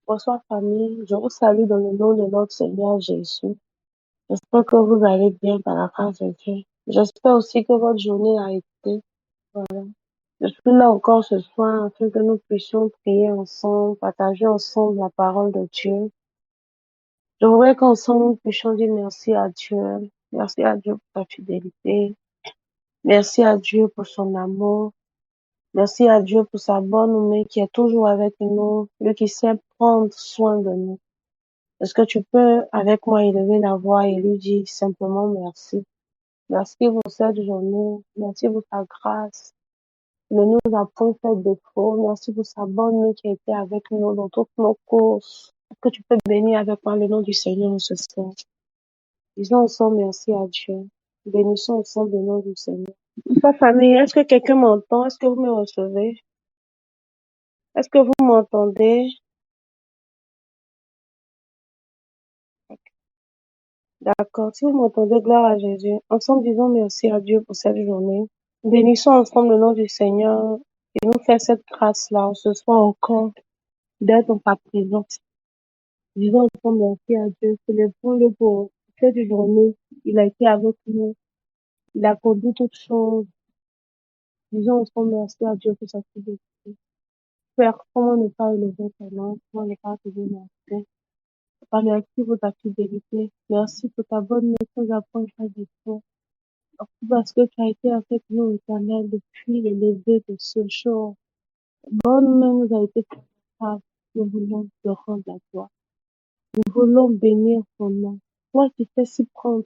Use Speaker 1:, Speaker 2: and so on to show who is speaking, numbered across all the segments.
Speaker 1: Bonsoir famille, je vous salue dans le nom de notre Seigneur Jésus. J'espère que vous allez bien par la grâce de Dieu. J'espère aussi que votre journée a été. Voilà. Je suis là encore ce soir afin que nous puissions prier ensemble, partager ensemble la parole de Dieu. Je voudrais qu'ensemble nous puissions dire merci à Dieu. Merci à Dieu pour sa fidélité. Merci à Dieu pour son amour. Merci à Dieu pour sa bonne main qui est toujours avec nous, lui qui sait prendre soin de nous. Est-ce que tu peux, avec moi, élever la voix et lui dire simplement merci? Merci pour cette journée. Merci pour sa grâce. Il ne nous a point fait défaut. Merci pour sa bonne main qui a été avec nous dans toutes nos courses. Est-ce que tu peux bénir avec moi le nom du Seigneur ce soir? Disons ensemble merci à Dieu. Bénissons ensemble le nom du Seigneur. Ma famille, est-ce que quelqu'un m'entend? Est-ce que vous me recevez? Est-ce que vous m'entendez? D'accord. Si vous m'entendez, gloire à Jésus. Ensemble, disons merci à Dieu pour cette journée. Bénissons ensemble le nom du Seigneur et nous fait cette grâce-là ce soir encore d'être dans sa présence. Disons ensemble merci à Dieu. Célébrons-le pour cette journée. Il a été avec nous. Il a conduit toutes choses. Disons ensemble merci à Dieu pour sa fidélité. Père, comment ne pas élever ton nom? Comment ne pas te dire merci? Papa, merci pour ta fidélité. Merci pour ta bonne maîtrise approche avec toi. Parce que tu as été avec nous, Éternel, depuis le lever de ce jour. Bonne main nous a été favorable. Nous voulons te rendre la gloire. Nous voulons bénir ton nom. Toi qui sais si prendre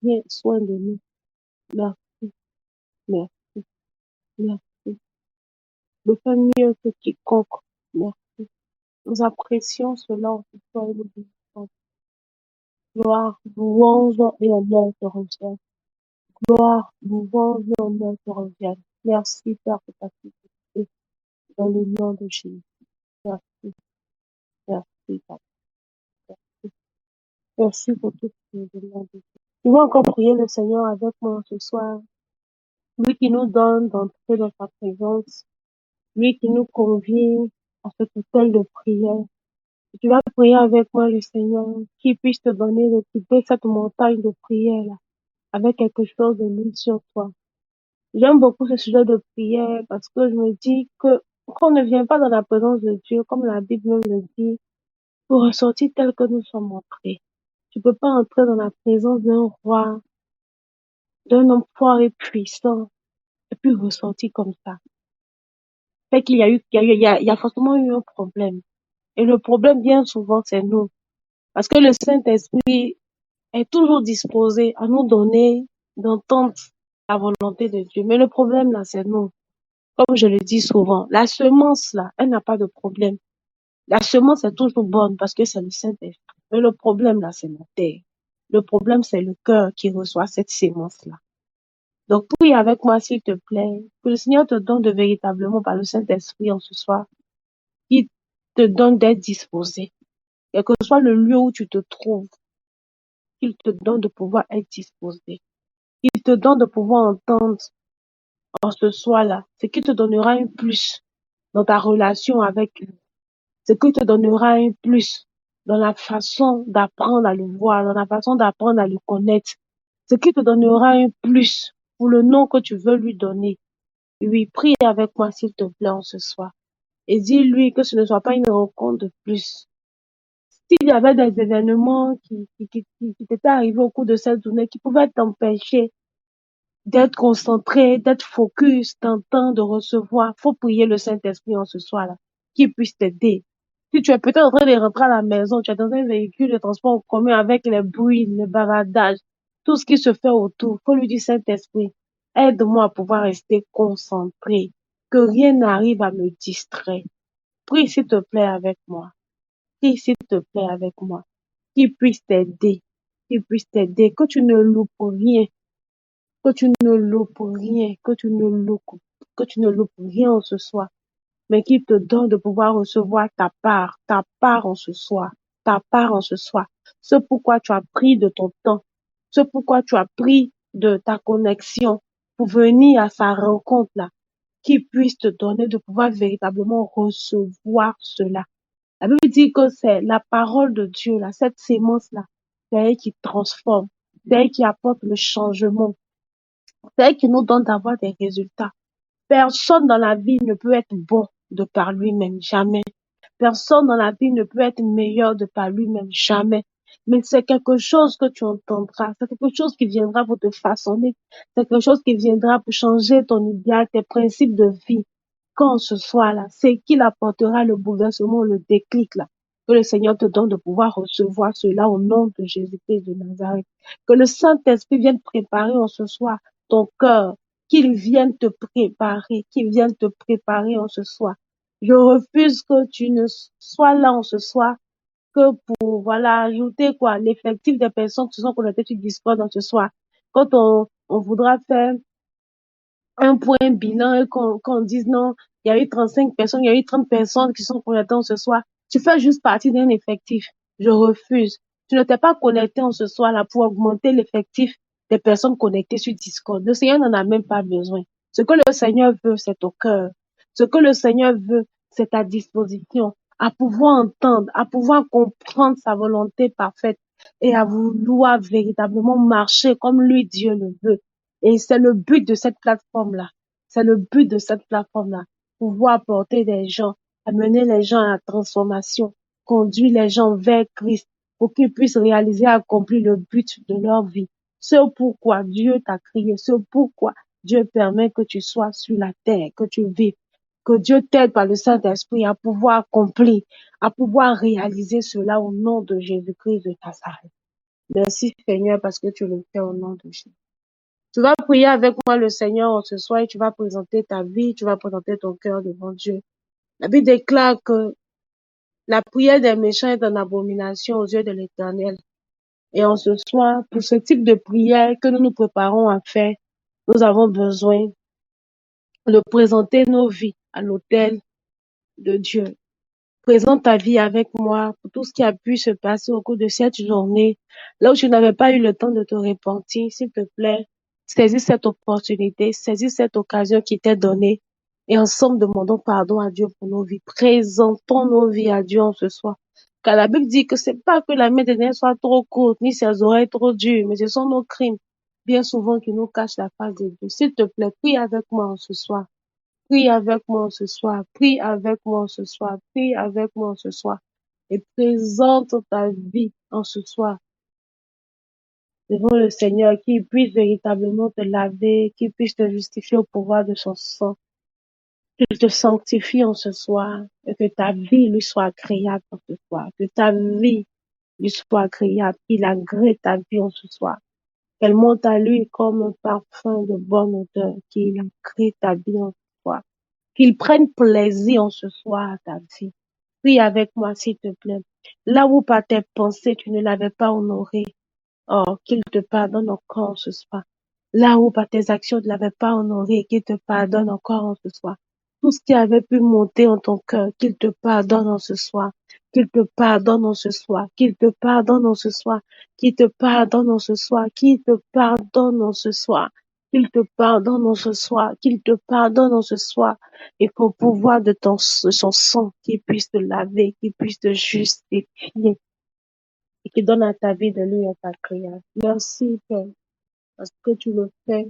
Speaker 1: bien soin de nous. Merci, merci, merci. De faire mieux que quiconque. Merci. Nous apprécions cela en ce soir et nous bénissons. Gloire, louange et honneur te reviennent. Gloire, louange et honneur te reviennent. Merci, Père, pour ta fidélité. Dans le nom de Jésus. Merci, merci, Papa. Merci pour tout ce que tu demandes. Tu vas encore prier le Seigneur avec moi ce soir. Lui qui nous donne d'entrer dans sa présence. Lui qui nous convie à ce appel de prière. Tu vas prier avec moi le Seigneur qui puisse te donner d'occuper cette montagne de prière là, avec quelque chose de lui sur toi. J'aime beaucoup ce sujet de prière parce que je me dis que qu'on ne vient pas dans la présence de Dieu, comme la Bible même le dit, pour ressortir tel que nous sommes entrés. Tu peux pas entrer dans la présence d'un roi, d'un homme fort et puissant, et puis ressortir comme ça. Fait qu'il y a eu, il y a forcément eu un problème. Et le problème, bien souvent, c'est nous. Parce que le Saint-Esprit est toujours disposé à nous donner, d'entendre la volonté de Dieu. Mais le problème, là, c'est nous. Comme je le dis souvent, la semence, là, elle n'a pas de problème. La semence est toujours bonne parce que c'est le Saint-Esprit. Mais le problème, là, c'est la terre. Le problème, c'est le cœur qui reçoit cette semence-là. Donc, prie avec moi, s'il te plaît, que le Seigneur te donne de véritablement par le Saint-Esprit en ce soir, qu'il te donne d'être disposé. Quel que soit le lieu où tu te trouves, qu'il te donne de pouvoir être disposé. Qu'il te donne de pouvoir entendre en ce soir-là, ce qui te donnera un plus dans ta relation avec lui. Ce qui te donnera un plus dans la façon d'apprendre à le voir, dans la façon d'apprendre à le connaître. Ce qui te donnera un plus pour le nom que tu veux lui donner. Oui, prie avec moi, s'il te plaît, en ce soir. Et dis-lui que ce ne soit pas une rencontre de plus. S'il y avait des événements qui t'étaient arrivés au cours de cette journée qui pouvaient t'empêcher d'être concentré, d'être focus, d'entendre, de recevoir, faut prier le Saint-Esprit en ce soir-là, qui puisse t'aider. Si tu es peut-être en train de rentrer à la maison, tu es dans un véhicule de transport en commun avec les bruits, les bavardages, tout ce qui se fait autour, faut lui dire Saint-Esprit, aide-moi à pouvoir rester concentré, que rien n'arrive à me distraire. Prie s'il te plaît avec moi. Prie s'il te plaît avec moi. Qu'il puisse t'aider. Qu'il puisse t'aider. Que tu ne loupes rien. Que tu ne loupes rien. Que tu ne loupes rien ce soir. Mais qu'il te donne de pouvoir recevoir ta part en ce soir. Ta part en ce soir. Ce pourquoi tu as pris de ton temps. Ce pourquoi tu as pris de ta connexion pour venir à sa rencontre là. Qu'il puisse te donner de pouvoir véritablement recevoir cela. La Bible dit que c'est la parole de Dieu, là, cette sémence-là, c'est elle qui transforme, c'est elle qui apporte le changement, c'est elle qui nous donne d'avoir des résultats. Personne dans la vie ne peut être bon de par lui-même, jamais. Personne dans la vie ne peut être meilleur de par lui-même, jamais. Mais c'est quelque chose que tu entendras, c'est quelque chose qui viendra pour te façonner, c'est quelque chose qui viendra pour changer ton idéal, tes principes de vie. Quand ce soit là, c'est qu'il apportera le bouleversement, le déclic là. Que le Seigneur te donne de pouvoir recevoir cela au nom de Jésus-Christ de Nazareth. Que le Saint-Esprit vienne préparer en ce soir ton cœur, qu'il vienne te préparer, qu'il vienne te préparer en ce soir. Je refuse que tu ne sois là en ce soir que pour, voilà, ajouter quoi, l'effectif des personnes qui sont connectées sur Discord en ce soir. Quand on voudra faire un point bilan et qu'on dise non, il y a eu 35 personnes, il y a eu 30 personnes qui sont connectées en ce soir. Tu fais juste partie d'un effectif. Je refuse. Tu ne t'es pas connecté en ce soir là pour augmenter l'effectif des personnes connectées sur Discord. Le Seigneur n'en a même pas besoin. Ce que le Seigneur veut, c'est ton cœur. Ce que le Seigneur veut, c'est ta disposition à pouvoir entendre, à pouvoir comprendre sa volonté parfaite et à vouloir véritablement marcher comme lui, Dieu le veut. Et c'est le but de cette plateforme-là. C'est le but de cette plateforme-là. Pouvoir porter des gens, amener les gens à la transformation, conduire les gens vers Christ pour qu'ils puissent réaliser, accomplir le but de leur vie. C'est pourquoi Dieu t'a créé. C'est pourquoi Dieu permet que tu sois sur la terre, que tu vives. Que Dieu t'aide par le Saint-Esprit à pouvoir accomplir, à pouvoir réaliser cela au nom de Jésus-Christ de Nazareth. Merci Seigneur parce que tu le fais au nom de Jésus. Tu vas prier avec moi le Seigneur ce soir et tu vas présenter ta vie, tu vas présenter ton cœur devant Dieu. La Bible déclare que la prière des méchants est une abomination aux yeux de l'Éternel. Et en ce soir, pour ce type de prière que nous nous préparons à faire, nous avons besoin de présenter nos vies à l'autel de Dieu. Présente ta vie avec moi pour tout ce qui a pu se passer au cours de cette journée, là où tu n'avais pas eu le temps de te repentir, s'il te plaît, saisis cette opportunité, saisis cette occasion qui t'est donnée et ensemble demandons pardon à Dieu pour nos vies. Présentons nos vies à Dieu en ce soir. Car la Bible dit que c'est pas que la main des nez soit trop courte, ni ses oreilles trop dures, mais ce sont nos crimes, bien souvent, qui nous cachent la face de Dieu. S'il te plaît, prie avec moi en ce soir. Prie avec moi ce soir, prie avec moi ce soir, prie avec moi ce soir et présente ta vie en ce soir devant le Seigneur qui puisse véritablement te laver, qui puisse te justifier au pouvoir de son sang, qu'il te sanctifie en ce soir et que ta vie lui soit agréable en ce soir, que ta vie lui soit agréable, qu'il agrée ta vie en ce soir, qu'elle monte à lui comme un parfum de bonne odeur, qu'il agrée ta vie en ce soir. Qu'il prenne plaisir en ce soir à ta vie. Prie avec moi, s'il te plaît. Là où par tes pensées, tu ne l'avais pas honoré, oh, qu'il te pardonne encore ce soir. Là où par tes actions, tu ne l'avais pas honoré, qu'il te pardonne encore en ce soir. Tout ce qui avait pu monter en ton cœur, qu'il te pardonne en ce soir. Qu'il te pardonne en ce soir. Qu'il te pardonne en ce soir. Qu'il te pardonne en ce soir. Qu'il te pardonne en ce soir. Qu'il te pardonne en ce soir. Qu'il te pardonne en ce soir. Et qu'au pouvoir de son sang, qu'il puisse te laver, qu'il puisse te justifier et qui donne à ta vie de lui et ta prière. Merci, Père, parce que tu le fais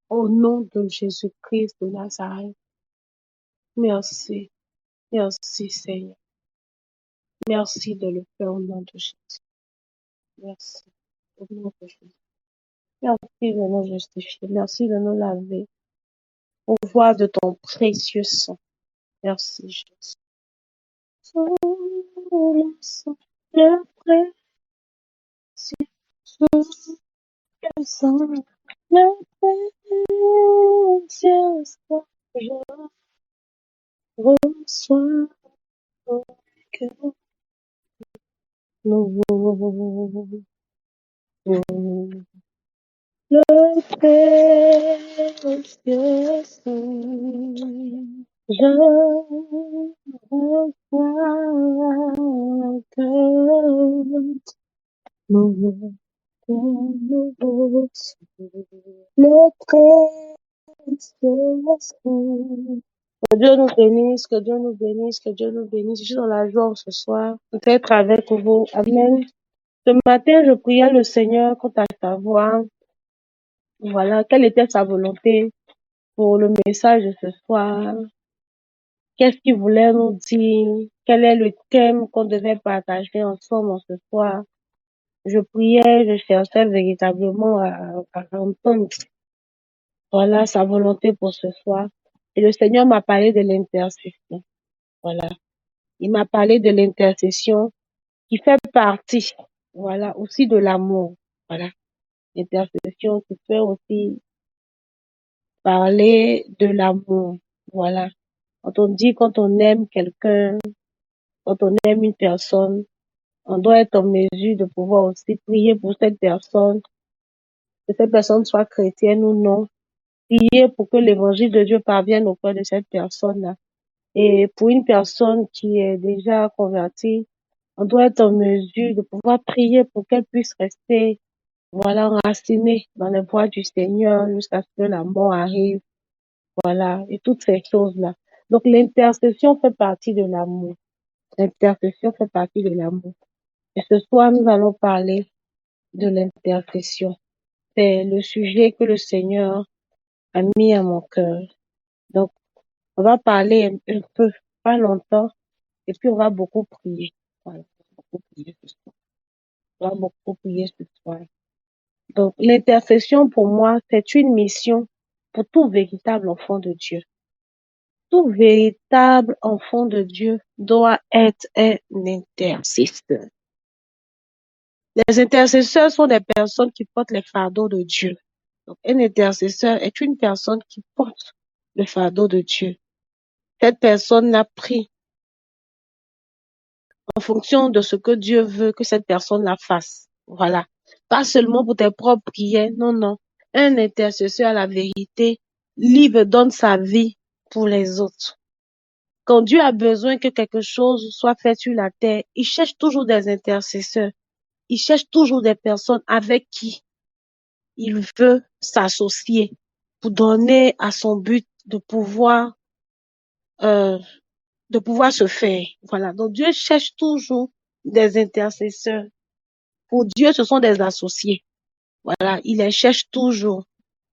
Speaker 1: au nom de Jésus-Christ de Nazareth. Merci. Merci, Seigneur. Merci de le faire au nom de Jésus. Merci. Au nom de Jésus. Merci de nous justifier. Merci de nous laver au pouvoir de ton précieux sang. Merci, Jésus. Sous le sang, le précieux sang, le précieux sang, je reçois ton cœur nouveau. Le précieux sang, je reçois un cœur nouveau, nouveau. Le précieux sang, Que Dieu nous bénisse, que Dieu nous bénisse, que Dieu nous bénisse. Je suis dans la joie ce soir d'être avec vous. Amen. Ce matin, je priais le Seigneur quant à savoir, voilà, quelle était sa volonté pour le message de ce soir. Qu'est-ce qu'il voulait nous dire? Quel est le thème qu'on devait partager ensemble ce soir? Je priais, je cherchais véritablement à entendre, voilà, sa volonté pour ce soir. Et le Seigneur m'a parlé de l'intercession. Voilà. Il m'a parlé de l'intercession qui fait partie, voilà, aussi de l'amour. Voilà. L'intercession qui fait aussi parler de l'amour. Voilà. Quand on dit, quand on aime quelqu'un, quand on aime une personne, on doit être en mesure de pouvoir aussi prier pour cette personne, que cette personne soit chrétienne ou non. Prier pour que l'évangile de Dieu parvienne au cœur de cette personne-là. Et pour une personne qui est déjà convertie, on doit être en mesure de pouvoir prier pour qu'elle puisse rester, voilà, enracinée dans les voies du Seigneur jusqu'à ce que la mort arrive. Voilà. Et toutes ces choses-là. Donc, l'intercession fait partie de l'amour. L'intercession fait partie de l'amour. Et ce soir, nous allons parler de l'intercession. C'est le sujet que le Seigneur a mis à mon cœur. Donc, on va parler un peu, pas longtemps, et puis on va beaucoup prier. Voilà, beaucoup prier ce soir. On va beaucoup prier ce soir. Donc, l'intercession pour moi, c'est une mission pour tout véritable enfant de Dieu. Tout véritable enfant de Dieu doit être un intercesseur. Les intercesseurs sont des personnes qui portent les fardeaux de Dieu. Donc, un intercesseur est une personne qui porte le fardeau de Dieu. Cette personne l'a pris en fonction de ce que Dieu veut que cette personne la fasse. Voilà. Pas seulement pour tes propres prières. Non, non. Un intercesseur à la vérité, livre, donne sa vie pour les autres. Quand Dieu a besoin que quelque chose soit fait sur la terre, il cherche toujours des intercesseurs. Il cherche toujours des personnes avec qui il veut s'associer pour donner à son but euh, de pouvoir se faire. Voilà. Donc Dieu cherche toujours des intercesseurs. Pour Dieu, ce sont des associés. Voilà. Il les cherche toujours.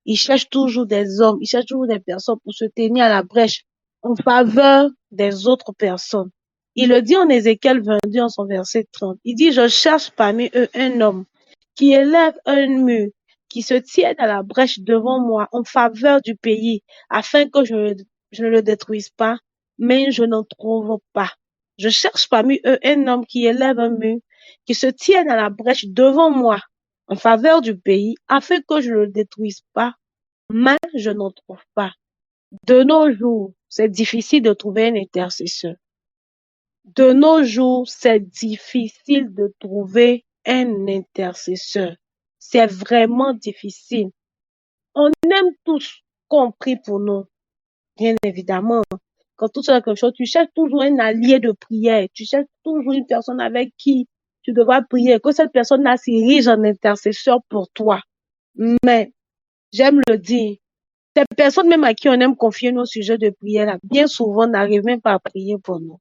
Speaker 1: Il cherche toujours des hommes. Il cherche toujours des personnes pour se tenir à la brèche en faveur des autres personnes. Il le dit en Ézéchiel 22, en son verset 30. Il dit, je cherche parmi eux un homme qui élève un mur, qui se tienne à la brèche devant moi en faveur du pays, afin que je ne le détruise pas, mais je n'en trouve pas. Je cherche parmi eux un homme qui élève un mur, qui se tienne à la brèche devant moi en faveur du pays, afin que je ne le détruise pas, mais je n'en trouve pas. De nos jours, c'est difficile de trouver un intercesseur. De nos jours, c'est difficile de trouver un intercesseur. C'est vraiment difficile. On aime tous qu'on prie pour nous. Bien évidemment, quand tu fais quelque chose, tu cherches toujours un allié de prière. Tu cherches toujours une personne avec qui tu devras prier. Que cette personne-là s'érige en intercesseur pour toi. Mais, j'aime le dire, ces personnes même à qui on aime confier nos sujets de prière, là, bien souvent n'arrivent même pas à prier pour nous.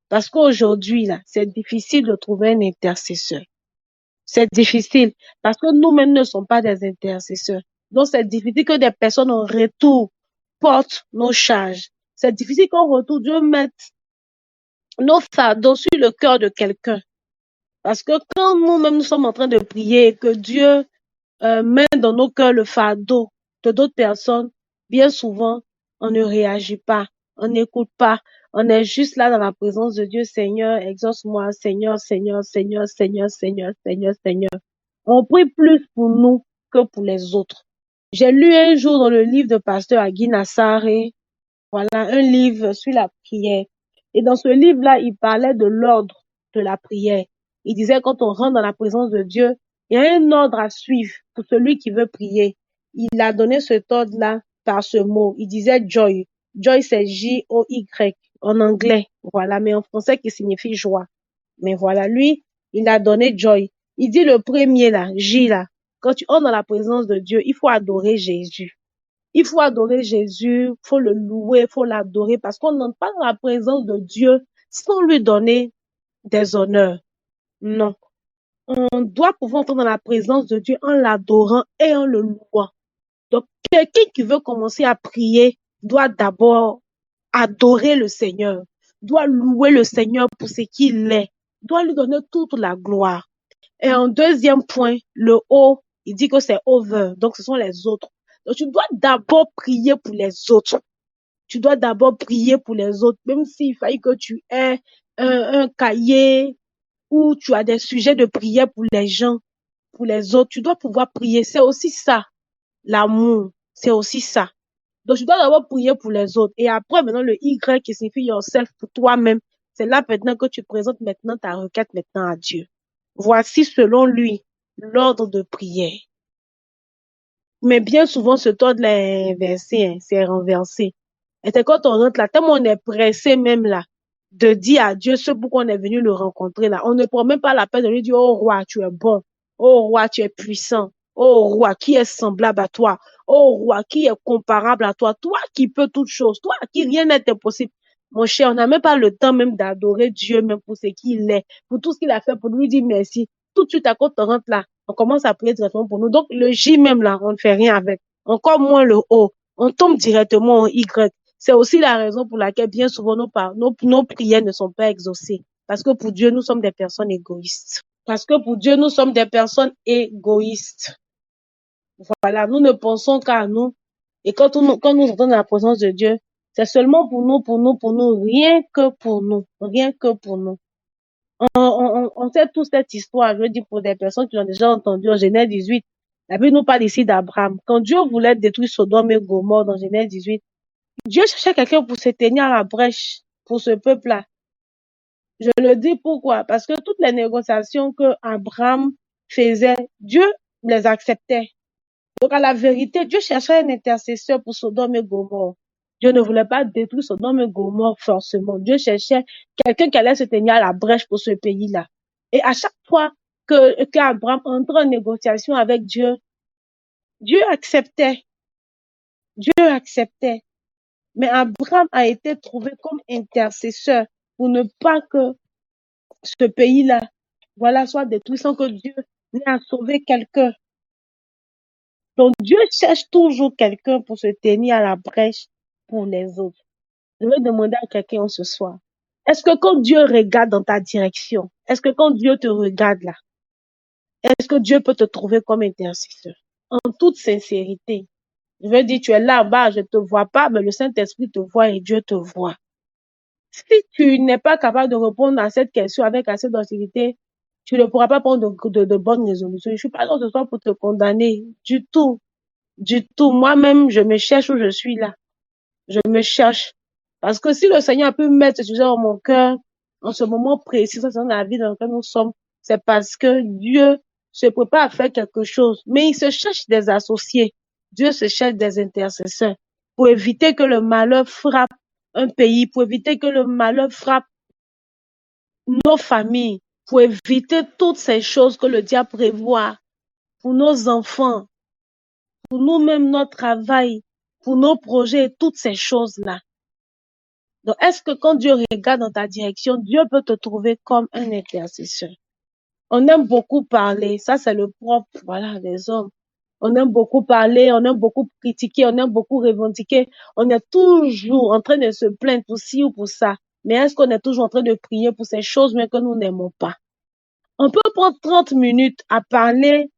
Speaker 1: Parce qu'aujourd'hui, là, c'est difficile de trouver un intercesseur. C'est difficile parce que nous-mêmes ne sommes pas des intercesseurs. Donc, c'est difficile que des personnes en retour portent nos charges. C'est difficile qu'en retour, Dieu mette nos fardeaux sur le cœur de quelqu'un. Parce que quand nous-mêmes nous sommes en train de prier, que Dieu met dans nos cœurs le fardeau de d'autres personnes, bien souvent, on ne réagit pas, on n'écoute pas, on est juste là dans la présence de Dieu. Seigneur, exauce-moi, Seigneur, Seigneur, Seigneur, Seigneur, Seigneur, Seigneur, Seigneur. On prie plus pour nous que pour les autres. J'ai lu un jour dans le livre de pasteur Agui Nassar, voilà, un livre sur la prière. Et dans ce livre-là, il parlait de l'ordre de la prière. Il disait quand on rentre dans la présence de Dieu, il y a un ordre à suivre pour celui qui veut prier. Il a donné cet ordre-là par ce mot. Il disait joy. Joy, c'est J-O-Y en anglais. Voilà, mais en français qui signifie joie. Mais voilà, lui, il a donné joy. Il dit le premier là, J là. Quand tu entres dans la présence de Dieu, il faut adorer Jésus. Il faut adorer Jésus, faut le louer, faut l'adorer parce qu'on n'entre pas dans la présence de Dieu sans lui donner des honneurs. Non. On doit pouvoir entrer dans la présence de Dieu en l'adorant et en le louant. Donc, quelqu'un qui veut commencer à prier doit d'abord adorer le Seigneur, doit louer le Seigneur pour ce qu'il est, doit lui donner toute la gloire. Et en deuxième point, le haut, il dit que c'est over, donc ce sont les autres. Donc, tu dois d'abord prier pour les autres. Tu dois d'abord prier pour les autres, même s'il faille que tu aies un cahier où tu as des sujets de prière pour les gens, pour les autres. Tu dois pouvoir prier. C'est aussi ça, l'amour. C'est aussi ça. Donc, tu dois d'abord prier pour les autres. Et après, maintenant, le Y qui signifie yourself pour toi-même. C'est là maintenant que tu présentes maintenant ta requête maintenant à Dieu. Voici selon lui l'ordre de prière. Mais bien souvent, ce ordre est inversé, hein, c'est renversé. Et c'est quand on rentre là, tellement on est pressé même là, de dire à Dieu ce pourquoi on est venu le rencontrer là. On ne prend même pas la peine de lui dire, oh roi, tu es bon. Oh roi, tu es puissant. Oh roi, qui est semblable à toi. Oh roi, qui est comparable à toi. Toi qui peux toutes choses. Toi à qui rien n'est impossible. Mon cher, on n'a même pas le temps même d'adorer Dieu même pour ce qu'il est, pour tout ce qu'il a fait, pour lui dire merci. Tout de suite, à quand on rentre là, on commence à prier directement pour nous. Donc, le J même là, on ne fait rien avec. Encore moins le O. On tombe directement au Y. C'est aussi la raison pour laquelle bien souvent nos prières ne sont pas exaucées. Parce que pour Dieu, nous sommes des personnes égoïstes. Parce que pour Dieu, nous sommes des personnes égoïstes. Voilà, nous ne pensons qu'à nous. Et quand nous entrons dans la présence de Dieu, c'est seulement pour nous, pour nous, pour nous, rien que pour nous, rien que pour nous. On sait tous cette histoire, je veux dire, pour des personnes qui l'ont déjà entendu en Genèse 18. La Bible nous parle ici d'Abraham. Quand Dieu voulait détruire Sodome et Gomorrhe dans Genèse 18, Dieu cherchait quelqu'un pour se tenir à la brèche pour ce peuple-là. Je le dis pourquoi? Parce que toutes les négociations que Abraham faisait, Dieu les acceptait. Donc, à la vérité, Dieu cherchait un intercesseur pour Sodome et Gomorrhe. Dieu ne voulait pas détruire Sodome et Gomorrhe forcément. Dieu cherchait quelqu'un qui allait se tenir à la brèche pour ce pays-là. Et à chaque fois qu'Abraham entrait en négociation avec Dieu, Dieu acceptait. Dieu acceptait. Mais Abraham a été trouvé comme intercesseur pour ne pas que ce pays-là, voilà, soit détruit sans que Dieu n'ait à sauver quelqu'un. Donc, Dieu cherche toujours quelqu'un pour se tenir à la brèche pour les autres. Je vais demander à quelqu'un ce soir. Est-ce que quand Dieu regarde dans ta direction, est-ce que quand Dieu te regarde là, est-ce que Dieu peut te trouver comme intercesseur? En toute sincérité. Je veux dire, tu es là-bas, je ne te vois pas, mais le Saint-Esprit te voit et Dieu te voit. Si tu n'es pas capable de répondre à cette question avec assez d'autorité, tu ne pourras pas prendre de bonnes résolutions. Je ne suis pas là ce soir pour te condamner du tout. Du tout. Moi-même, je me cherche où je suis là. Je me cherche. Parce que si le Seigneur a pu mettre ce sujet dans mon cœur, en ce moment précis, dans la vie dans laquelle nous sommes, c'est parce que Dieu se prépare à faire quelque chose. Mais il se cherche des associés. Dieu se cherche des intercesseurs pour éviter que le malheur frappe un pays, pour éviter que le malheur frappe nos familles, pour éviter toutes ces choses que le diable prévoit pour nos enfants, pour nous-mêmes, notre travail, pour nos projets, toutes ces choses-là. Donc, est-ce que quand Dieu regarde dans ta direction, Dieu peut te trouver comme un intercesseur? On aime beaucoup parler, ça c'est le propre, voilà, des hommes. On aime beaucoup parler, on aime beaucoup critiquer, on aime beaucoup revendiquer. On est toujours en train de se plaindre pour ci ou pour ça. Mais est-ce qu'on est toujours en train de prier pour ces choses mais que nous n'aimons pas? On peut prendre 30 minutes à parler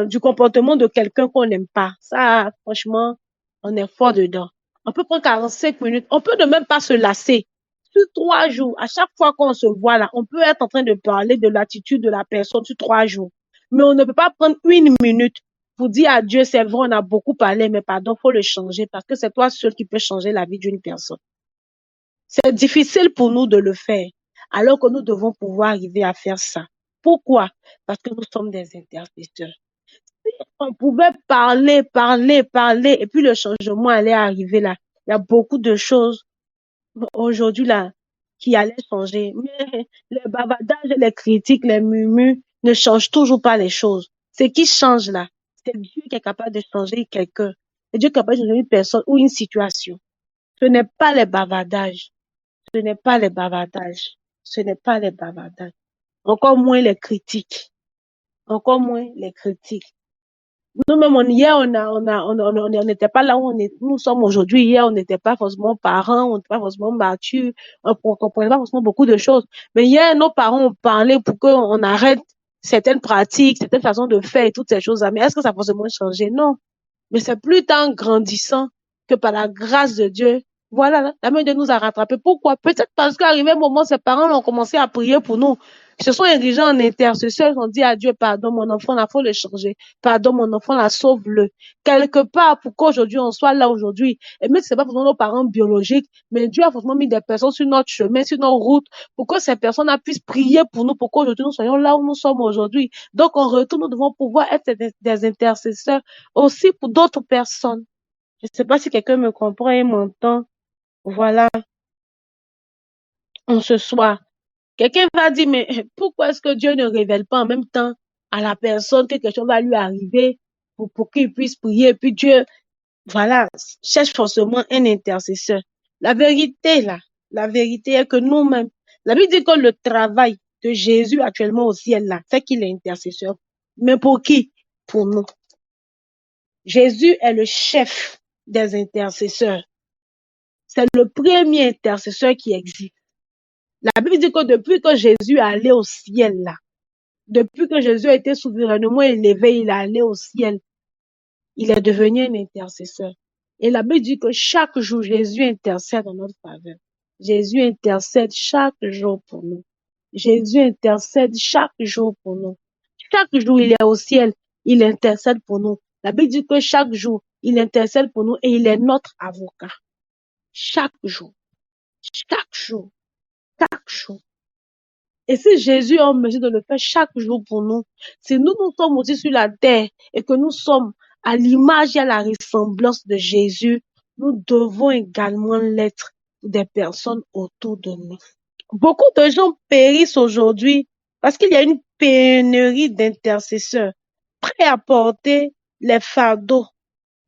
Speaker 1: du comportement de quelqu'un qu'on n'aime pas. Ça, franchement, on est fort dedans. On peut prendre 45 minutes. On peut ne même pas se lasser. Sur 3 jours, à chaque fois qu'on se voit là, on peut être en train de parler de l'attitude de la personne sur 3 jours. Mais on ne peut pas prendre 1 minute pour dire à Dieu, c'est vrai, on a beaucoup parlé, mais pardon, faut le changer parce que c'est toi seul qui peux changer la vie d'une personne. C'est difficile pour nous de le faire, alors que nous devons pouvoir arriver à faire ça. Pourquoi? Parce que nous sommes des intercesseurs. Si on pouvait parler, et puis le changement allait arriver là. Il y a beaucoup de choses aujourd'hui là qui allaient changer. Mais les bavardages, les critiques, les murmures ne changent toujours pas les choses. Ce qui change là, c'est Dieu qui est capable de changer quelqu'un. Et Dieu est capable de changer une personne ou une situation. Ce n'est pas les bavardages. Ce n'est pas les bavardages. Ce n'est pas les bavardages. Encore moins les critiques. Encore moins les critiques. Nous-mêmes, hier, on n'était pas là où nous sommes aujourd'hui. Hier, on n'était pas forcément parents, on n'était pas forcément matures, on ne comprenait pas forcément beaucoup de choses. Mais hier, nos parents ont parlé pour qu'on arrête certaines pratiques, certaines façons de faire et toutes ces choses-là. Mais est-ce que ça a forcément changé? Non. Mais c'est plus en grandissant que par la grâce de Dieu, voilà, la main de nous a rattrapés. Pourquoi? Peut-être parce qu'arrivé un moment, ses parents ont commencé à prier pour nous. Ils se sont érigés en intercesseurs, ils ont dit à Dieu, pardon, mon enfant, il faut le changer. Pardon, mon enfant, la sauve-le. Quelque part, pour qu'aujourd'hui, on soit là aujourd'hui. Et même si c'est pas forcément nos parents biologiques, mais Dieu a forcément mis des personnes sur notre chemin, sur nos routes, pour que ces personnes-là puissent prier pour nous, pour qu'aujourd'hui, nous soyons là où nous sommes aujourd'hui. Donc, en retour, nous devons pouvoir être des intercesseurs aussi pour d'autres personnes. Je ne sais pas si quelqu'un me comprend et m'entend. Voilà, on se soit. Quelqu'un va dire, mais pourquoi est-ce que Dieu ne révèle pas en même temps à la personne que quelque chose va lui arriver pour qu'il puisse prier? Et puis Dieu, voilà, cherche forcément un intercesseur. La vérité, là, la vérité est que nous-mêmes, la Bible dit que le travail de Jésus actuellement au ciel, là, c'est qu'il est intercesseur. Mais pour qui? Pour nous. Jésus est le chef des intercesseurs. C'est le premier intercesseur qui existe. La Bible dit que depuis que Jésus est allé au ciel, là, depuis que Jésus a été souverainement élevé, il est allé au ciel, il est devenu un intercesseur. Et la Bible dit que chaque jour, Jésus intercède en notre faveur. Jésus intercède chaque jour pour nous. Jésus intercède chaque jour pour nous. Chaque jour, il est au ciel, il intercède pour nous. La Bible dit que chaque jour, il intercède pour nous et il est notre avocat. Chaque jour. Chaque jour. Chaque jour. Et si Jésus est en mesure de le faire chaque jour pour nous, si nous sommes aussi sur la terre et que nous sommes à l'image et à la ressemblance de Jésus, nous devons également l'être pour des personnes autour de nous. Beaucoup de gens périssent aujourd'hui parce qu'il y a une pénurie d'intercesseurs prêts à porter les fardeaux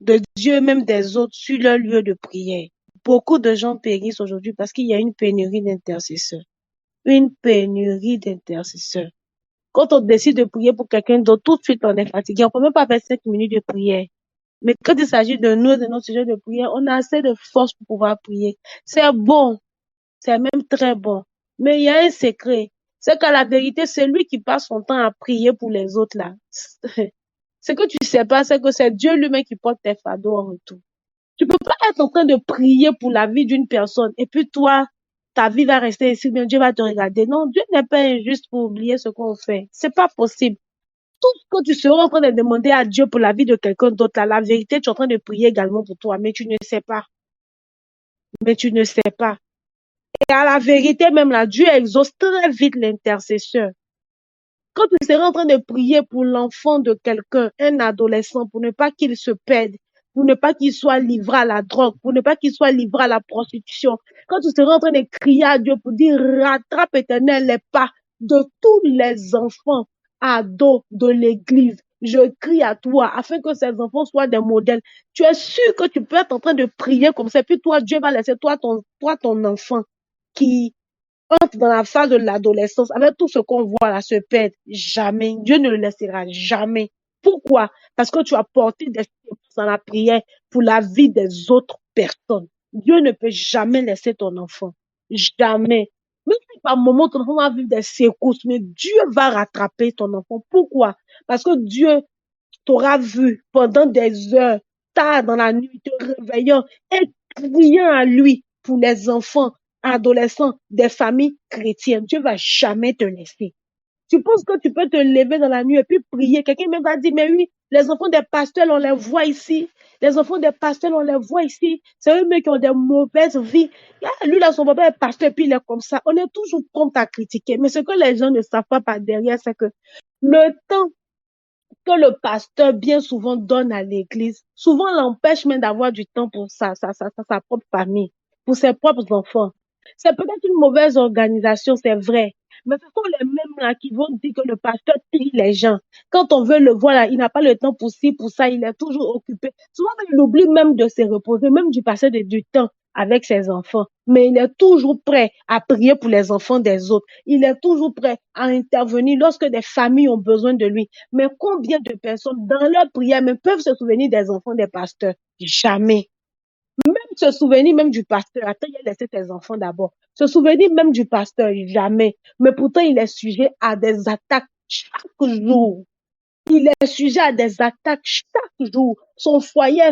Speaker 1: de Dieu, même des autres, sur leur lieu de prière. Beaucoup de gens périssent aujourd'hui parce qu'il y a une pénurie d'intercesseurs. Une pénurie d'intercesseurs. Quand on décide de prier pour quelqu'un d'autre, tout de suite on est fatigué. On ne peut même pas faire 5 minutes de prière. Mais quand il s'agit de nous, de notre sujet de prière, on a assez de force pour pouvoir prier. C'est bon. C'est même très bon. Mais il y a un secret. C'est qu'à la vérité, c'est lui qui passe son temps à prier pour les autres là. Ce que tu sais pas, c'est que c'est Dieu lui-même qui porte tes fardeaux en retour. Tu peux pas être en train de prier pour la vie d'une personne et puis toi, ta vie va rester ici, mais Dieu va te regarder. Non, Dieu n'est pas injuste pour oublier ce qu'on fait. C'est pas possible. Tout ce que tu seras en train de demander à Dieu pour la vie de quelqu'un d'autre, là, la vérité, tu es en train de prier également pour toi, mais tu ne sais pas. Mais tu ne sais pas. Et à la vérité, même là, Dieu exauce très vite l'intercesseur. Quand tu seras en train de prier pour l'enfant de quelqu'un, un adolescent, pour ne pas qu'il se perde, pour ne pas qu'il soit livré à la drogue, pour ne pas qu'il soit livré à la prostitution, quand tu seras en train de crier à Dieu pour dire, rattrape éternel les pas de tous les enfants ados de l'église, je crie à toi afin que ces enfants soient des modèles. Tu es sûr que tu peux être en train de prier comme ça, puis toi, Dieu va laisser toi ton enfant qui entre dans la phase de l'adolescence, avec tout ce qu'on voit là se perdre. Jamais. Dieu ne le laissera jamais. Pourquoi? Parce que tu as porté des secousses dans la prière pour la vie des autres personnes. Dieu ne peut jamais laisser ton enfant. Jamais. Même si par moment ton enfant va vivre des secousses, mais Dieu va rattraper ton enfant. Pourquoi? Parce que Dieu t'aura vu pendant des heures, tard dans la nuit, te réveillant et criant à lui pour les enfants, adolescents, des familles chrétiennes. Dieu va jamais te laisser. Tu penses que tu peux te lever dans la nuit et puis prier. Quelqu'un même va dire, mais oui, les enfants des pasteurs, on les voit ici. Les enfants des pasteurs, on les voit ici. C'est eux-mêmes qui ont des mauvaises vies. Lui, là, son papa est pasteur, puis il est comme ça. On est toujours prompt à critiquer. Mais ce que les gens ne savent pas par derrière, c'est que le temps que le pasteur bien souvent donne à l'église, souvent l'empêche même d'avoir du temps pour sa propre famille, pour ses propres enfants. C'est peut-être une mauvaise organisation, c'est vrai, Mais ce sont les mêmes là qui vont dire que le pasteur trie les gens. Quand on veut le voir là, il n'a pas le temps pour ci, pour ça, il est toujours occupé. Souvent, il oublie même de se reposer, même du passer du temps avec ses enfants. Mais il est toujours prêt à prier pour les enfants des autres. Il est toujours prêt à intervenir lorsque des familles ont besoin de lui. Mais combien de personnes, dans leur prière, même peuvent se souvenir des enfants des pasteurs? Jamais. Même se souvenir même du pasteur. Attends, il a laissé tes enfants d'abord. Se souvenir même du pasteur, jamais. Mais pourtant, il est sujet à des attaques chaque jour. Il est sujet à des attaques chaque jour. Son foyer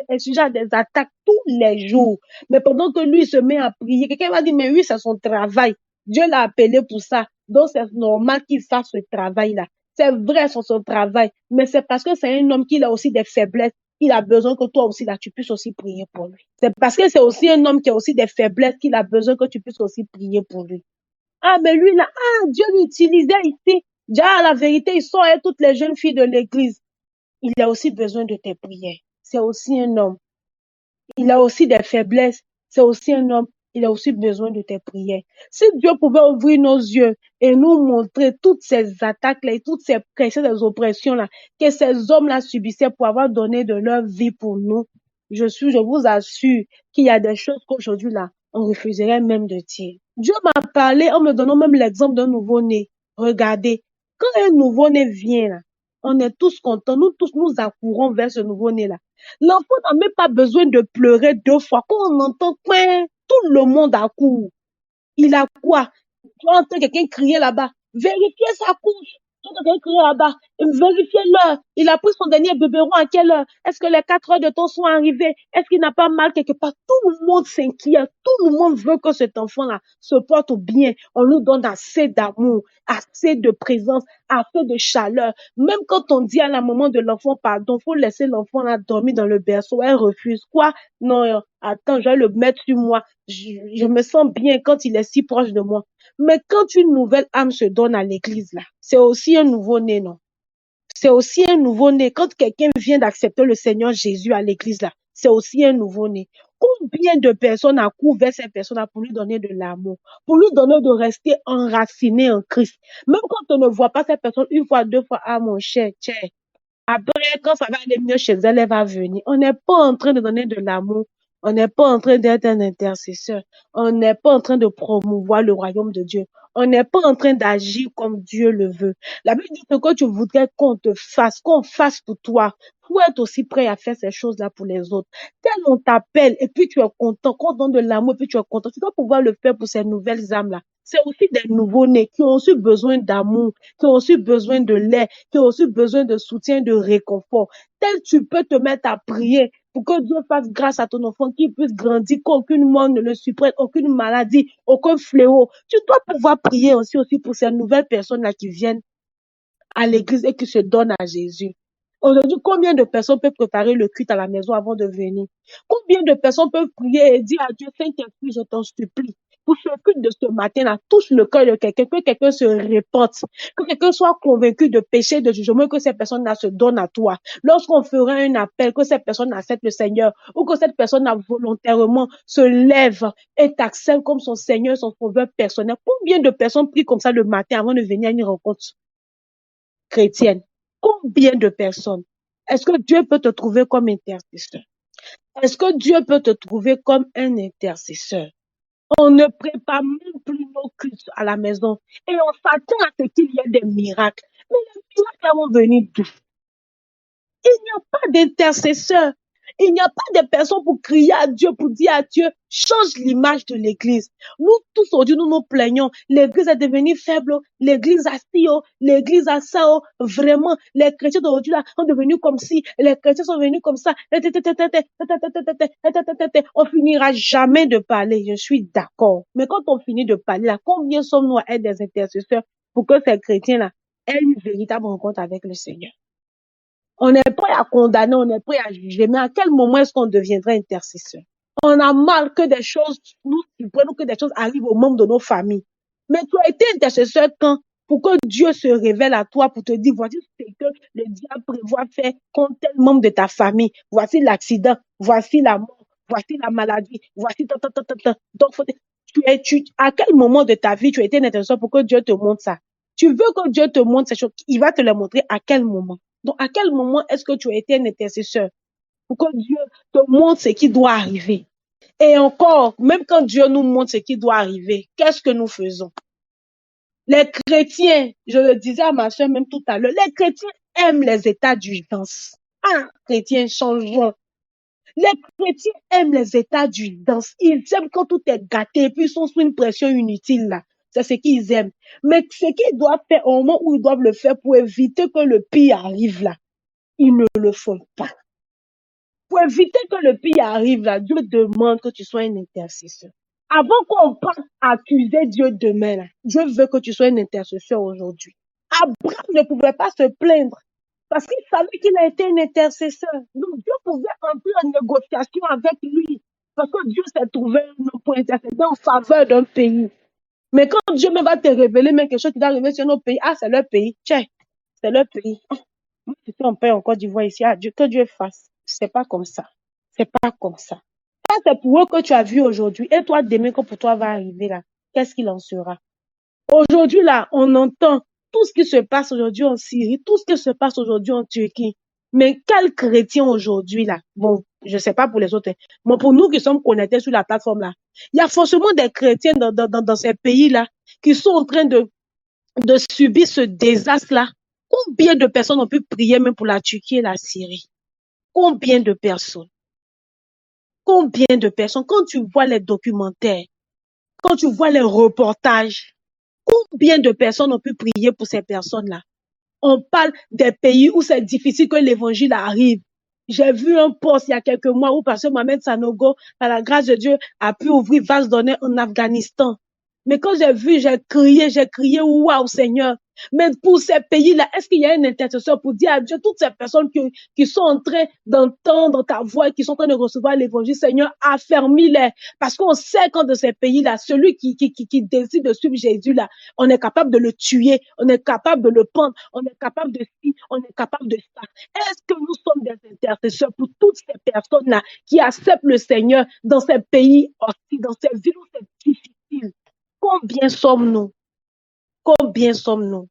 Speaker 1: est sujet à des attaques tous les jours. Mais pendant que lui se met à prier, quelqu'un va dire, mais oui, c'est son travail. Dieu l'a appelé pour ça. Donc, c'est normal qu'il fasse ce travail-là. C'est vrai, c'est son travail. Mais c'est parce que c'est un homme qui a aussi des faiblesses. Il a besoin que toi aussi, là, tu puisses aussi prier pour lui. C'est parce que c'est aussi un homme qui a aussi des faiblesses qu'il a besoin que tu puisses aussi prier pour lui. Ah, mais lui, là, Dieu l'utilisait ici. Déjà, la vérité, il sort avec toutes les jeunes filles de l'église. Il a aussi besoin de tes prières. C'est aussi un homme. Il a aussi des faiblesses. C'est aussi un homme. Il a aussi besoin de tes prières. Si Dieu pouvait ouvrir nos yeux et nous montrer toutes ces attaques-là et toutes ces pressions, ces oppressions-là que ces hommes-là subissaient pour avoir donné de leur vie pour nous, je vous assure qu'il y a des choses qu'aujourd'hui, là, on refuserait même de dire. Dieu m'a parlé en me donnant même l'exemple d'un nouveau-né. Regardez, quand un nouveau-né vient, là, on est tous contents. Nous tous, nous accourons vers ce nouveau-né-là. L'enfant n'a même pas besoin de pleurer 2 fois. Quand on entend quoi, tout le monde accourt. Il a quoi? Tu entends quelqu'un crier là-bas. Vérifiez sa couche. Tu entends quelqu'un crier là-bas. Vérifiez l'heure. Il a pris son dernier biberon à quelle heure? Est-ce que les 4 heures de temps sont arrivées? Est-ce qu'il n'a pas mal quelque part? Tout le monde s'inquiète. Tout le monde veut que cet enfant-là se porte bien. On lui donne assez d'amour, assez de présence, assez de chaleur. Même quand on dit à la maman de l'enfant, pardon, faut laisser l'enfant là dormir dans le berceau, elle refuse. Quoi? Non, attends, je vais le mettre sur moi. Je me sens bien quand il est si proche de moi. Mais quand une nouvelle âme se donne à l'église, là, c'est aussi un nouveau-né, non? C'est aussi un nouveau-né. Quand quelqu'un vient d'accepter le Seigneur Jésus à l'église, là, c'est aussi un nouveau-né. Combien de personnes accourent vers cette personne-là pour lui donner de l'amour, pour lui donner de rester enraciné en Christ. Même quand on ne voit pas cette personne une fois, 2 fois, mon cher, après, quand ça va aller mieux chez elle, elle va venir. On n'est pas en train de donner de l'amour. On n'est pas en train d'être un intercesseur. On n'est pas en train de promouvoir le royaume de Dieu. On n'est pas en train d'agir comme Dieu le veut. La Bible dit que quand tu voudrais qu'on te fasse, qu'on fasse pour toi, faut être aussi prêt à faire ces choses-là pour les autres. Tel on t'appelle et puis tu es content, qu'on donne de l'amour et puis tu es content, tu dois pouvoir le faire pour ces nouvelles âmes-là. C'est aussi des nouveaux-nés qui ont aussi besoin d'amour, qui ont aussi besoin de lait, qui ont aussi besoin de soutien, de réconfort. Tel tu peux te mettre à prier pour que Dieu fasse grâce à ton enfant, qu'il puisse grandir, qu'aucune mort ne le supprime, aucune maladie, aucun fléau. Tu dois pouvoir prier aussi pour ces nouvelles personnes-là qui viennent à l'église et qui se donnent à Jésus. Aujourd'hui, combien de personnes peuvent préparer le culte à la maison avant de venir? Combien de personnes peuvent prier et dire à Dieu, Saint-Esprit, je t'en supplie, pour ce culte de ce matin-là, touche le cœur de quelqu'un, que quelqu'un se répande, que quelqu'un soit convaincu de péché, de jugement, que cette personne-là se donne à toi. Lorsqu'on fera un appel, que cette personne accepte le Seigneur, ou que cette personne-là volontairement se lève et t'accepte comme son Seigneur, son sauveur personnel. Combien de personnes prient comme ça le matin avant de venir à une rencontre chrétienne? Combien de personnes? Est-ce que Dieu peut te trouver comme intercesseur? Est-ce que Dieu peut te trouver comme un intercesseur? On ne prépare même plus nos cultes à la maison et on s'attend à ce qu'il y ait des miracles. Mais les miracles vont venir d'où? Il n'y a pas d'intercesseur. Il n'y a pas de personne pour crier à Dieu, pour dire à Dieu, change l'image de l'église. Nous tous aujourd'hui, nous nous plaignons. L'église est devenue faible. L'église a ci, l'église a ça. Vraiment, les chrétiens d'aujourd'hui là sont devenus comme si, les chrétiens sont devenus comme ça. On finira jamais de parler. Je suis d'accord. Mais quand on finit de parler là, combien sommes-nous à être des intercesseurs pour que ces chrétiens là aient une véritable rencontre avec le Seigneur? On est prêt à condamner, on est prêt à juger, mais à quel moment est-ce qu'on deviendra intercesseur? On a mal que des choses nous surprennent, que des choses arrivent aux membres de nos familles. Mais tu as été intercesseur quand? Pour que Dieu se révèle à toi, pour te dire, voici ce que le diable prévoit faire contre tel membre de ta famille. Voici l'accident, voici la mort, voici la maladie, voici tant. Donc, À quel moment de ta vie tu as été un intercesseur pour que Dieu te montre ça? Tu veux que Dieu te montre ces choses, il va te les montrer à quel moment? Donc, à quel moment est-ce que tu as été un intercesseur pour que Dieu te montre ce qui doit arriver? Et encore, même quand Dieu nous montre ce qui doit arriver, qu'est-ce que nous faisons? Les chrétiens, je le disais à ma soeur même tout à l'heure, les chrétiens aiment les états d'urgence. Ah, chrétiens, changeons. Les chrétiens aiment les états d'urgence. Ils aiment quand tout est gâté, puis ils sont sous une pression inutile là. C'est ce qu'ils aiment. Mais ce qu'ils doivent faire au moment où ils doivent le faire pour éviter que le pire arrive là, ils ne le font pas. Pour éviter que le pire arrive là, Dieu demande que tu sois un intercesseur. Avant qu'on parte accuser Dieu demain, là, Dieu veut que tu sois un intercesseur aujourd'hui. Abraham ne pouvait pas se plaindre parce qu'il savait qu'il a été un intercesseur. Donc Dieu pouvait entrer en négociation avec lui parce que Dieu s'est trouvé pour intercéder en faveur d'un pays. Mais quand Dieu me va te révéler mais quelque chose qui va arriver sur notre pays, ah, c'est leur pays. Tiens, c'est leur pays. Moi, je suis en paix en Côte d'Ivoire ici. Ah, Dieu, que Dieu fasse. C'est pas comme ça. C'est pas comme ça. Ça, c'est pour eux que tu as vu aujourd'hui. Et toi, demain, que pour toi va arriver là, qu'est-ce qu'il en sera? Aujourd'hui, là, on entend tout ce qui se passe aujourd'hui en Syrie, tout ce qui se passe aujourd'hui en Turquie. Mais quel chrétien aujourd'hui, là? Bon, je sais pas pour les autres, mais pour nous qui sommes connectés sur la plateforme, là, il y a forcément des chrétiens dans ces pays-là qui sont en train de subir ce désastre-là. Combien de personnes ont pu prier même pour la Turquie et la Syrie? Combien de personnes? Combien de personnes? Quand tu vois les documentaires, quand tu vois les reportages, combien de personnes ont pu prier pour ces personnes-là? On parle des pays où c'est difficile que l'évangile arrive. J'ai vu un post il y a quelques mois où Pasteur Mohamed Sanogo, par la grâce de Dieu, a pu ouvrir vase donné en Afghanistan. Mais quand j'ai crié, waouh Seigneur. Mais pour ces pays-là, est-ce qu'il y a un intercesseur pour dire à Dieu, toutes ces personnes qui sont en train d'entendre ta voix et qui sont en train de recevoir l'évangile, Seigneur, affermis-les. Parce qu'on sait quand de ces pays-là, celui qui décide de suivre Jésus, là, on est capable de le tuer, on est capable de le pendre, on est capable de ci, on est capable de ça. Est-ce que nous sommes des intercesseurs pour toutes ces personnes-là qui acceptent le Seigneur dans ces pays aussi, dans ces villes où c'est difficile? Combien sommes-nous? Combien sommes-nous?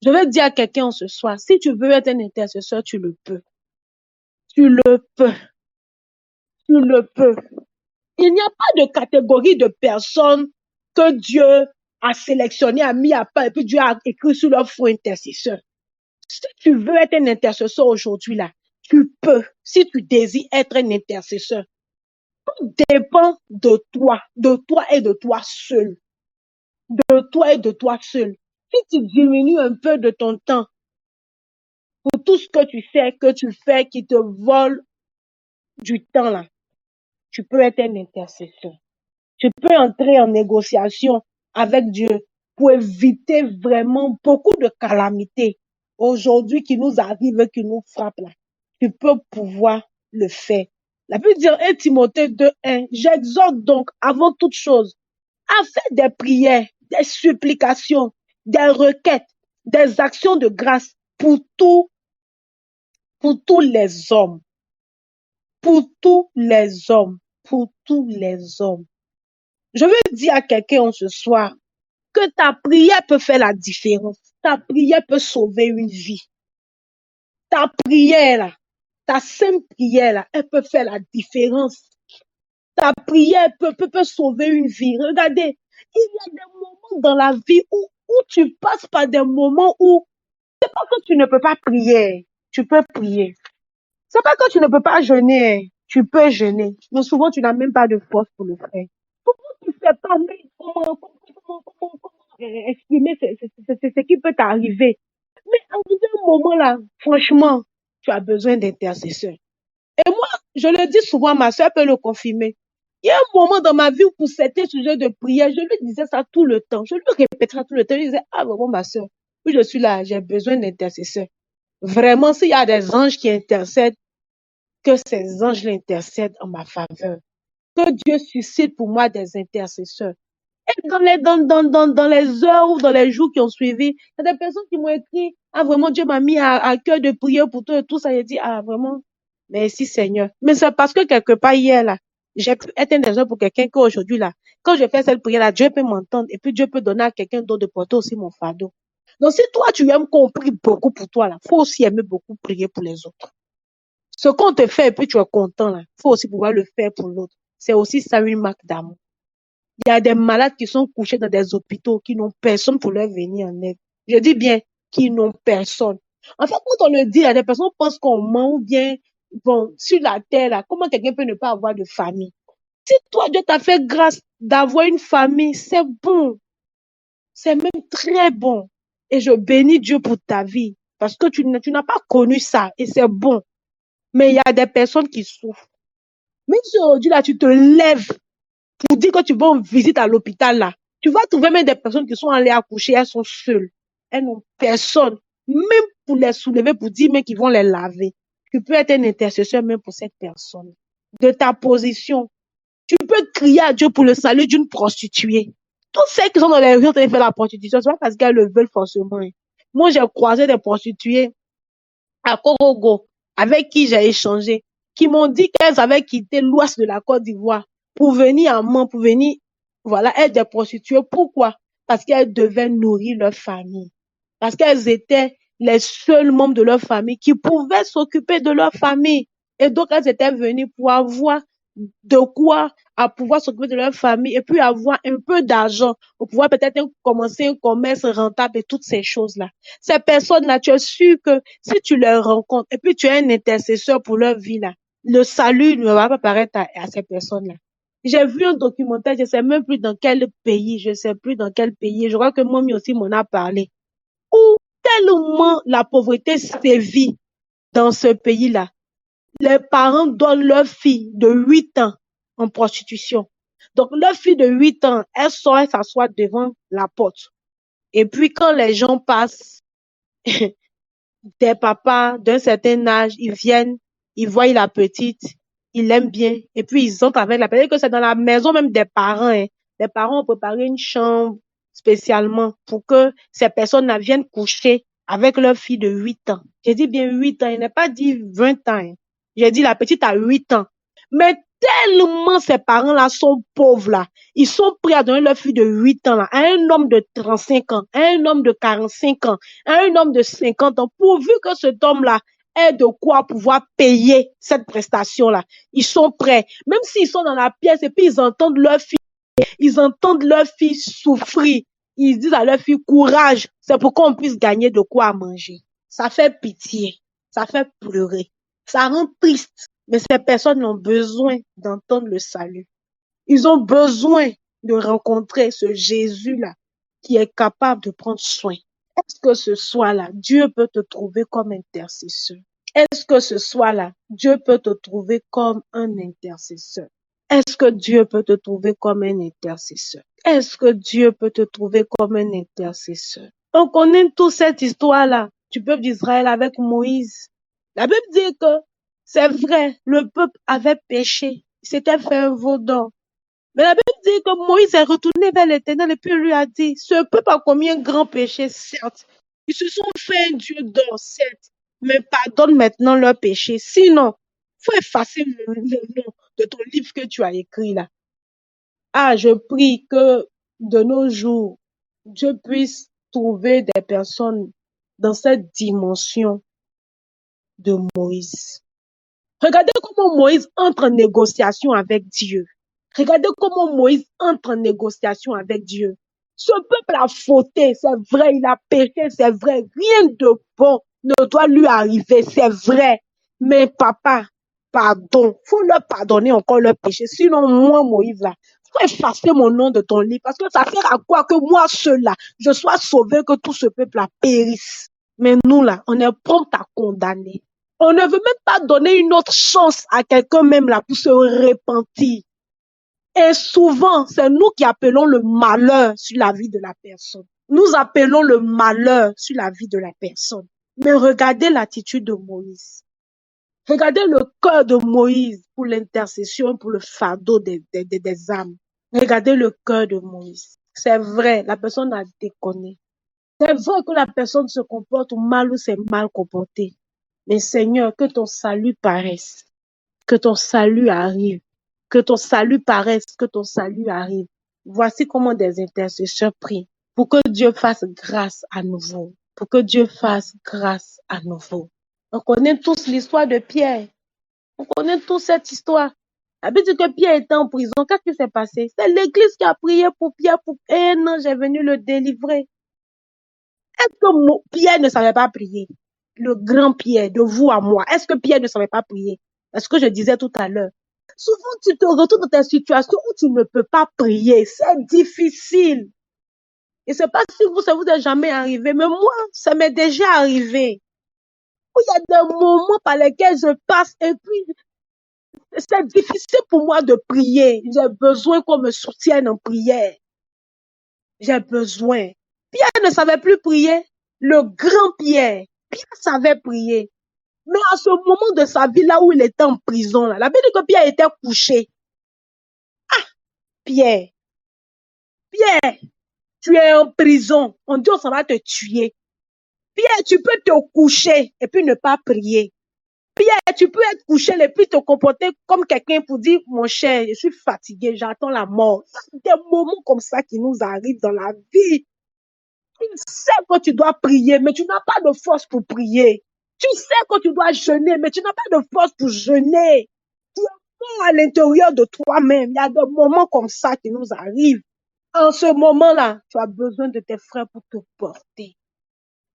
Speaker 1: Je vais dire à quelqu'un ce soir, si tu veux être un intercesseur, tu le peux. Tu le peux. Tu le peux. Il n'y a pas de catégorie de personnes que Dieu a sélectionné, a mis à part, et puis Dieu a écrit sur leur front intercesseur. Si tu veux être un intercesseur aujourd'hui, là, tu peux. Si tu désires être un intercesseur, tout dépend de toi et de toi seul. De toi et de toi seul. Si tu diminues un peu de ton temps pour tout ce que tu fais, qui te vole du temps là, tu peux être un intercesseur. Tu peux entrer en négociation avec Dieu pour éviter vraiment beaucoup de calamités aujourd'hui qui nous arrivent, qui nous frappent là. Tu peux pouvoir le faire. La Bible dit 1 Timothée 2:1, j'exhorte donc avant toute chose à faire des prières, des supplications, des requêtes, des actions de grâce pour tous les hommes. Pour tous les hommes. Pour tous les hommes. Je veux dire à quelqu'un ce soir que ta prière peut faire la différence. Ta prière peut sauver une vie. Ta prière là, ta simple prière là, elle peut faire la différence. Ta prière peut sauver une vie. Regardez, il y a des moments dans la vie où tu passes par des moments où c'est pas que tu ne peux pas prier. Tu peux prier. C'est pas que tu ne peux pas jeûner. Tu peux jeûner. Mais souvent, tu n'as même pas de force pour le faire. Souvent, tu ne sais pas comment exprimer ce qui peut t'arriver. Mais arrivé un moment là, franchement, tu as besoin d'intercesseur. Et moi, je le dis souvent, ma soeur peut le confirmer. Il y a un moment dans ma vie où pour certains sujets de prière, je lui disais ça tout le temps. Je lui répéterai tout le temps. Je disais, ah vraiment ma soeur, oui, je suis là, j'ai besoin d'intercesseur. Vraiment, s'il y a des anges qui intercèdent, que ces anges l'intercèdent en ma faveur. Que Dieu suscite pour moi des intercesseurs. Et dans les heures ou dans les jours qui ont suivi, il y a des personnes qui m'ont écrit, ah vraiment, Dieu m'a mis à cœur de prier pour toi et tout ça. J'ai dit, ah vraiment, merci Seigneur. Mais c'est parce que quelque part hier là, j'ai pu être un exemple pour quelqu'un qu'aujourd'hui là, quand je fais cette prière-là, Dieu peut m'entendre et puis Dieu peut donner à quelqu'un d'autre de porter aussi mon fardeau. Donc, si toi, tu aimes qu'on prie beaucoup pour toi, là, faut aussi aimer beaucoup prier pour les autres. Ce qu'on te fait et puis tu es content, là, faut aussi pouvoir le faire pour l'autre. C'est aussi ça une marque d'amour. Il y a des malades qui sont couchés dans des hôpitaux qui n'ont personne pour leur venir en aide. Je dis bien, qui n'ont personne. En fait, quand on le dit, il y a des personnes qui pensent qu'on ment ou bien, bon, sur la terre, là, comment quelqu'un peut ne pas avoir de famille? Si toi, Dieu t'a fait grâce d'avoir une famille, c'est bon. C'est même très bon. Et je bénis Dieu pour ta vie. Parce que tu n'as pas connu ça. Et c'est bon. Mais il y a des personnes qui souffrent. Même si aujourd'hui, là, tu te lèves pour dire que tu vas en visite à l'hôpital, là, tu vas trouver même des personnes qui sont allées accoucher, elles sont seules. Elles n'ont personne. Même pour les soulever, pour dire même qu'ils vont les laver. Tu peux être un intercesseur même pour cette personne. De ta position. Tu peux crier à Dieu pour le salut d'une prostituée. Tous ceux qui sont dans les rues en train de faire la prostitution, c'est pas parce qu'elles le veulent forcément. Moi, j'ai croisé des prostituées à Korogo, avec qui j'ai échangé, qui m'ont dit qu'elles avaient quitté l'ouest de la Côte d'Ivoire pour venir à Mans, pour venir, voilà, être des prostituées. Pourquoi? Parce qu'elles devaient nourrir leur famille. Parce qu'elles étaient les seuls membres de leur famille qui pouvaient s'occuper de leur famille. Et donc, elles étaient venues pour avoir de quoi à pouvoir s'occuper de leur famille et puis avoir un peu d'argent pour pouvoir peut-être commencer un commerce rentable et toutes ces choses-là. Ces personnes-là, tu es sûr que si tu les rencontres et puis tu es un intercesseur pour leur vie, là, le salut ne va pas paraître à ces personnes-là. J'ai vu un documentaire, je sais même plus dans quel pays, je sais plus dans quel pays, je crois que Mommy aussi m'en a parlé, où tellement la pauvreté sévit dans ce pays-là. Les parents donnent leur fille de 8 ans en prostitution. Donc, leur fille de 8 ans, elle sort, elle s'assoit devant la porte. Et puis, quand les gens passent, des papas d'un certain âge, ils viennent, ils voient la petite, ils l'aiment bien, et puis ils entrent avec la petite, que c'est dans la maison même des parents. Hein. Les parents ont préparé une chambre spécialement pour que ces personnes viennent coucher avec leur fille de 8 ans. J'ai dit bien 8 ans, il n'a pas dit 20 ans. Hein. J'ai dit la petite a 8 ans. Mais tellement ces parents-là sont pauvres là, ils sont prêts à donner leur fille de 8 ans là, à un homme de 35 ans, à un homme de 45 ans, à un homme de 50 ans, pourvu que cet homme-là ait de quoi pouvoir payer cette prestation-là. Ils sont prêts. Même s'ils sont dans la pièce et puis ils entendent leur fille souffrir. Ils disent à leur fille, courage, c'est pour qu'on puisse gagner de quoi manger. Ça fait pitié, ça fait pleurer, ça rend triste. Mais ces personnes ont besoin d'entendre le salut. Ils ont besoin de rencontrer ce Jésus-là qui est capable de prendre soin. Est-ce que ce soir-là, Dieu peut te trouver comme intercesseur? Est-ce que ce soir-là, Dieu peut te trouver comme un intercesseur? Est-ce que Dieu peut te trouver comme un intercesseur? Est-ce que Dieu peut te trouver comme un intercesseur? On connaît toute cette histoire-là du peuple d'Israël avec Moïse. La Bible dit que c'est vrai, le peuple avait péché. Il s'était fait un veau d'or. Mais la Bible dit que Moïse est retourné vers l'Éternel et puis lui a dit, ce peuple a commis un grand péché, certes. Ils se sont fait un Dieu d'or, certes. Mais pardonne maintenant leur péché. Sinon, faut effacer le nom de ton livre que tu as écrit là. Ah, je prie que de nos jours, Dieu puisse trouver des personnes dans cette dimension de Moïse. Regardez comment Moïse entre en négociation avec Dieu. Regardez comment Moïse entre en négociation avec Dieu. Ce peuple a fauté, c'est vrai, il a péché, c'est vrai. Rien de bon ne doit lui arriver, c'est vrai. Mais papa, pardon, faut leur pardonner encore leur péché. Sinon, moi, Moïse, là, faut effacer mon nom de ton livre. Parce que ça sert à quoi que moi, seul là, je sois sauvé, que tout ce peuple-là périsse. Mais nous, là, on est prompt à condamner. On ne veut même pas donner une autre chance à quelqu'un même là pour se repentir. Et souvent, c'est nous qui appelons le malheur sur la vie de la personne. Nous appelons le malheur sur la vie de la personne. Mais regardez l'attitude de Moïse. Regardez le cœur de Moïse pour l'intercession, pour le fardeau des âmes. Regardez le cœur de Moïse. C'est vrai, la personne a déconné. C'est vrai que la personne se comporte mal ou s'est mal comportée. Mais Seigneur, que ton salut paraisse, que ton salut arrive, que ton salut paraisse, que ton salut arrive. Voici comment des intercesseurs prient pour que Dieu fasse grâce à nouveau. Pour que Dieu fasse grâce à nouveau. On connaît tous l'histoire de Pierre. On connaît tous cette histoire. La Bible dit que Pierre était en prison. Qu'est-ce qui s'est passé? C'est l'église qui a prié pour Pierre pour un ange est venu le délivrer. Est-ce que Pierre ne savait pas prier? Le grand Pierre, de vous à moi. Est-ce que Pierre ne savait pas prier? C'est ce que je disais tout à l'heure. Souvent, tu te retrouves dans des situations où tu ne peux pas prier. C'est difficile. Et c'est pas si ça vous est jamais arrivé, mais moi, ça m'est déjà arrivé. Où il y a des moments par lesquels je passe et puis c'est difficile pour moi de prier. J'ai besoin qu'on me soutienne en prière. J'ai besoin. Pierre ne savait plus prier. Le grand Pierre. Pierre savait prier. Mais à ce moment de sa vie, là où il était en prison, là, la Bible dit que Pierre était couché. Ah, Pierre, tu es en prison. On dit, on va te tuer. Pierre, tu peux te coucher et puis ne pas prier. Pierre, tu peux être couché et puis te comporter comme quelqu'un pour dire, mon cher, je suis fatigué, j'attends la mort. Des moments comme ça qui nous arrivent dans la vie. Tu sais que tu dois prier, mais tu n'as pas de force pour prier. Tu sais que tu dois jeûner, mais tu n'as pas de force pour jeûner. Tu es mort à l'intérieur de toi-même. Il y a des moments comme ça qui nous arrivent. En ce moment-là, tu as besoin de tes frères pour te porter.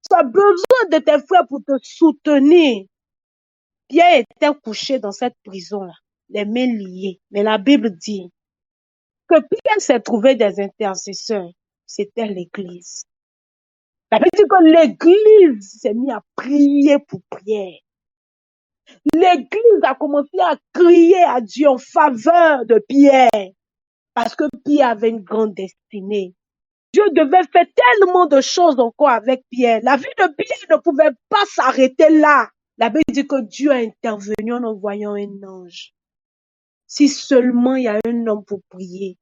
Speaker 1: Tu as besoin de tes frères pour te soutenir. Pierre était couché dans cette prison-là, les mains liées. Mais la Bible dit que Pierre s'est trouvé des intercesseurs. C'était l'église. La Bible dit que l'église s'est mise à prier pour Pierre. L'église a commencé à crier à Dieu en faveur de Pierre. Parce que Pierre avait une grande destinée. Dieu devait faire tellement de choses encore avec Pierre. La vie de Pierre ne pouvait pas s'arrêter là. La Bible dit que Dieu a intervenu en envoyant un ange. Si seulement il y a un homme pour prier,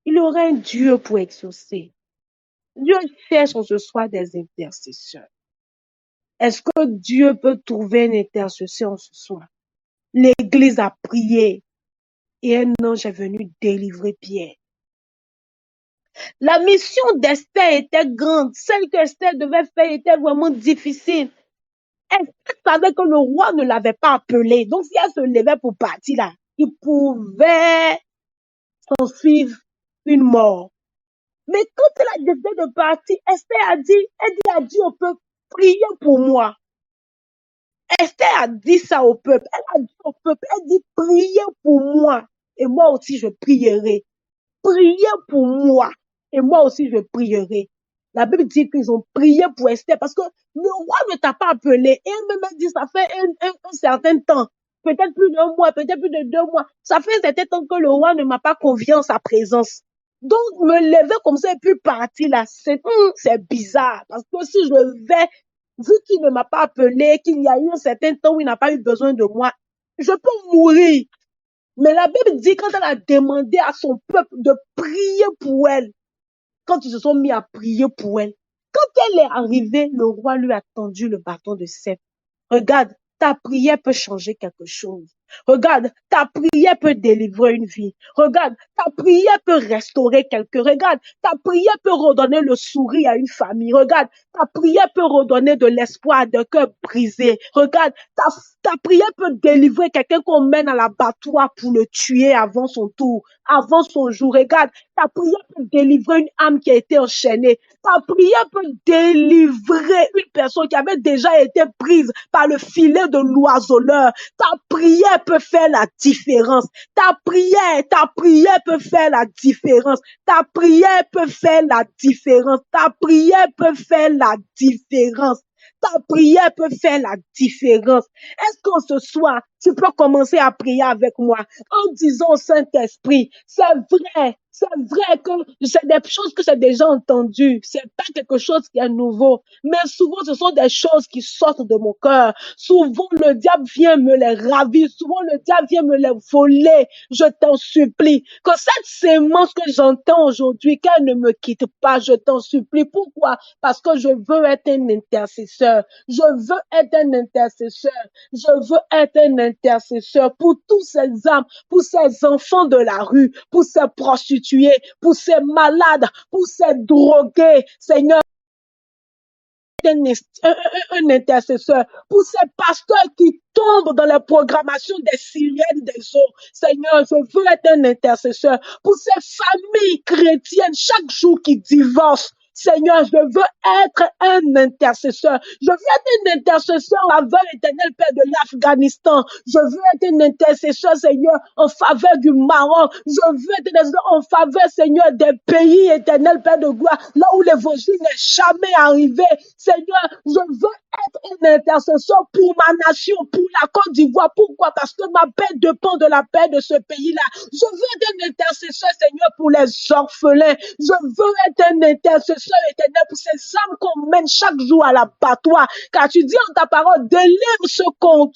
Speaker 1: il y aura un Dieu pour exaucer. Dieu cherche en ce soir des intercesseurs. Est-ce que Dieu peut trouver une intercession en ce soir? L'église a prié et un ange est venu délivrer Pierre. La mission d'Esther était grande. Celle qu'Esther devait faire était vraiment difficile. Esther savait que le roi ne l'avait pas appelé. Donc, si elle se levait pour partir là, il pouvait s'en suivre une mort. Mais quand elle a décidé de partir, Esther a dit à Dieu au peuple, priez pour moi. Esther a dit ça au peuple. Elle a dit au peuple, elle dit, priez pour moi. Et moi aussi, je prierai. Priez pour moi. Et moi aussi, je prierai. La Bible dit qu'ils ont prié pour Esther parce que le roi ne t'a pas appelé. Et elle-même dit, ça fait un certain temps. Peut-être plus d'un mois, peut-être plus de 2 mois. Ça fait un certain temps que le roi ne m'a pas convié en sa présence. Donc, me lever comme ça et puis partir là, c'est bizarre. Parce que si je vais, vu qu'il ne m'a pas appelé, qu'il y a eu un certain temps où il n'a pas eu besoin de moi, je peux mourir. Mais la Bible dit quand elle a demandé à son peuple de prier pour elle, quand ils se sont mis à prier pour elle, quand elle est arrivée, le roi lui a tendu le bâton de sceptre. Regarde, ta prière peut changer quelque chose. Regarde, ta prière peut délivrer une vie. Regarde, ta prière peut restaurer quelqu'un. Regarde, ta prière peut redonner le sourire à une famille. Regarde, ta prière peut redonner de l'espoir à des cœurs brisés. Regarde, ta prière peut délivrer quelqu'un qu'on mène à l'abattoir pour le tuer avant son tour, avant son jour. Regarde, ta prière peut délivrer une âme qui a été enchaînée. Ta prière peut délivrer une personne qui avait déjà été prise par le filet de l'oiseleur. Ta prière peut faire la différence. Ta prière peut faire la différence. Ta prière peut faire la différence. Ta prière peut faire la différence. Ta prière peut faire la différence. Est-ce qu'en ce soir, tu peux commencer à prier avec moi en disant au Saint-Esprit, c'est vrai que c'est des choses que j'ai déjà entendues. C'est pas quelque chose qui est nouveau. Mais souvent, ce sont des choses qui sortent de mon cœur. Souvent, le diable vient me les ravir. Souvent, le diable vient me les voler. Je t'en supplie. Que cette sémence que j'entends aujourd'hui, qu'elle ne me quitte pas. Je t'en supplie. Pourquoi? Parce que je veux être un intercesseur. Je veux être un intercesseur. Je veux être un intercesseur pour tous ces âmes, pour ces enfants de la rue, pour ces prostituées, prostituées, pour ces malades, pour ces drogués, Seigneur, un intercesseur, pour ces pasteurs qui tombent dans la programmation des sirènes des eaux. Seigneur, je veux être un intercesseur pour ces familles chrétiennes chaque jour qui divorcent. Seigneur, je veux être un intercesseur. Je veux être un intercesseur en faveur, éternel Père, de l'Afghanistan. Je veux être un intercesseur, Seigneur, en faveur du Maroc. Je veux être un intercesseur en faveur, Seigneur, des pays, éternel Père de gloire, là où l'évangile n'est jamais arrivé. Seigneur, je veux être un intercesseur pour ma nation, pour la Côte d'Ivoire. Pourquoi? Parce que ma paix dépend de la paix de ce pays-là. Je veux être un intercesseur, Seigneur, pour les orphelins. Je veux être un intercesseur, éternel, pour ces âmes qu'on mène chaque jour à l'abattoir. Car tu dis en ta parole, délivre ce qu'on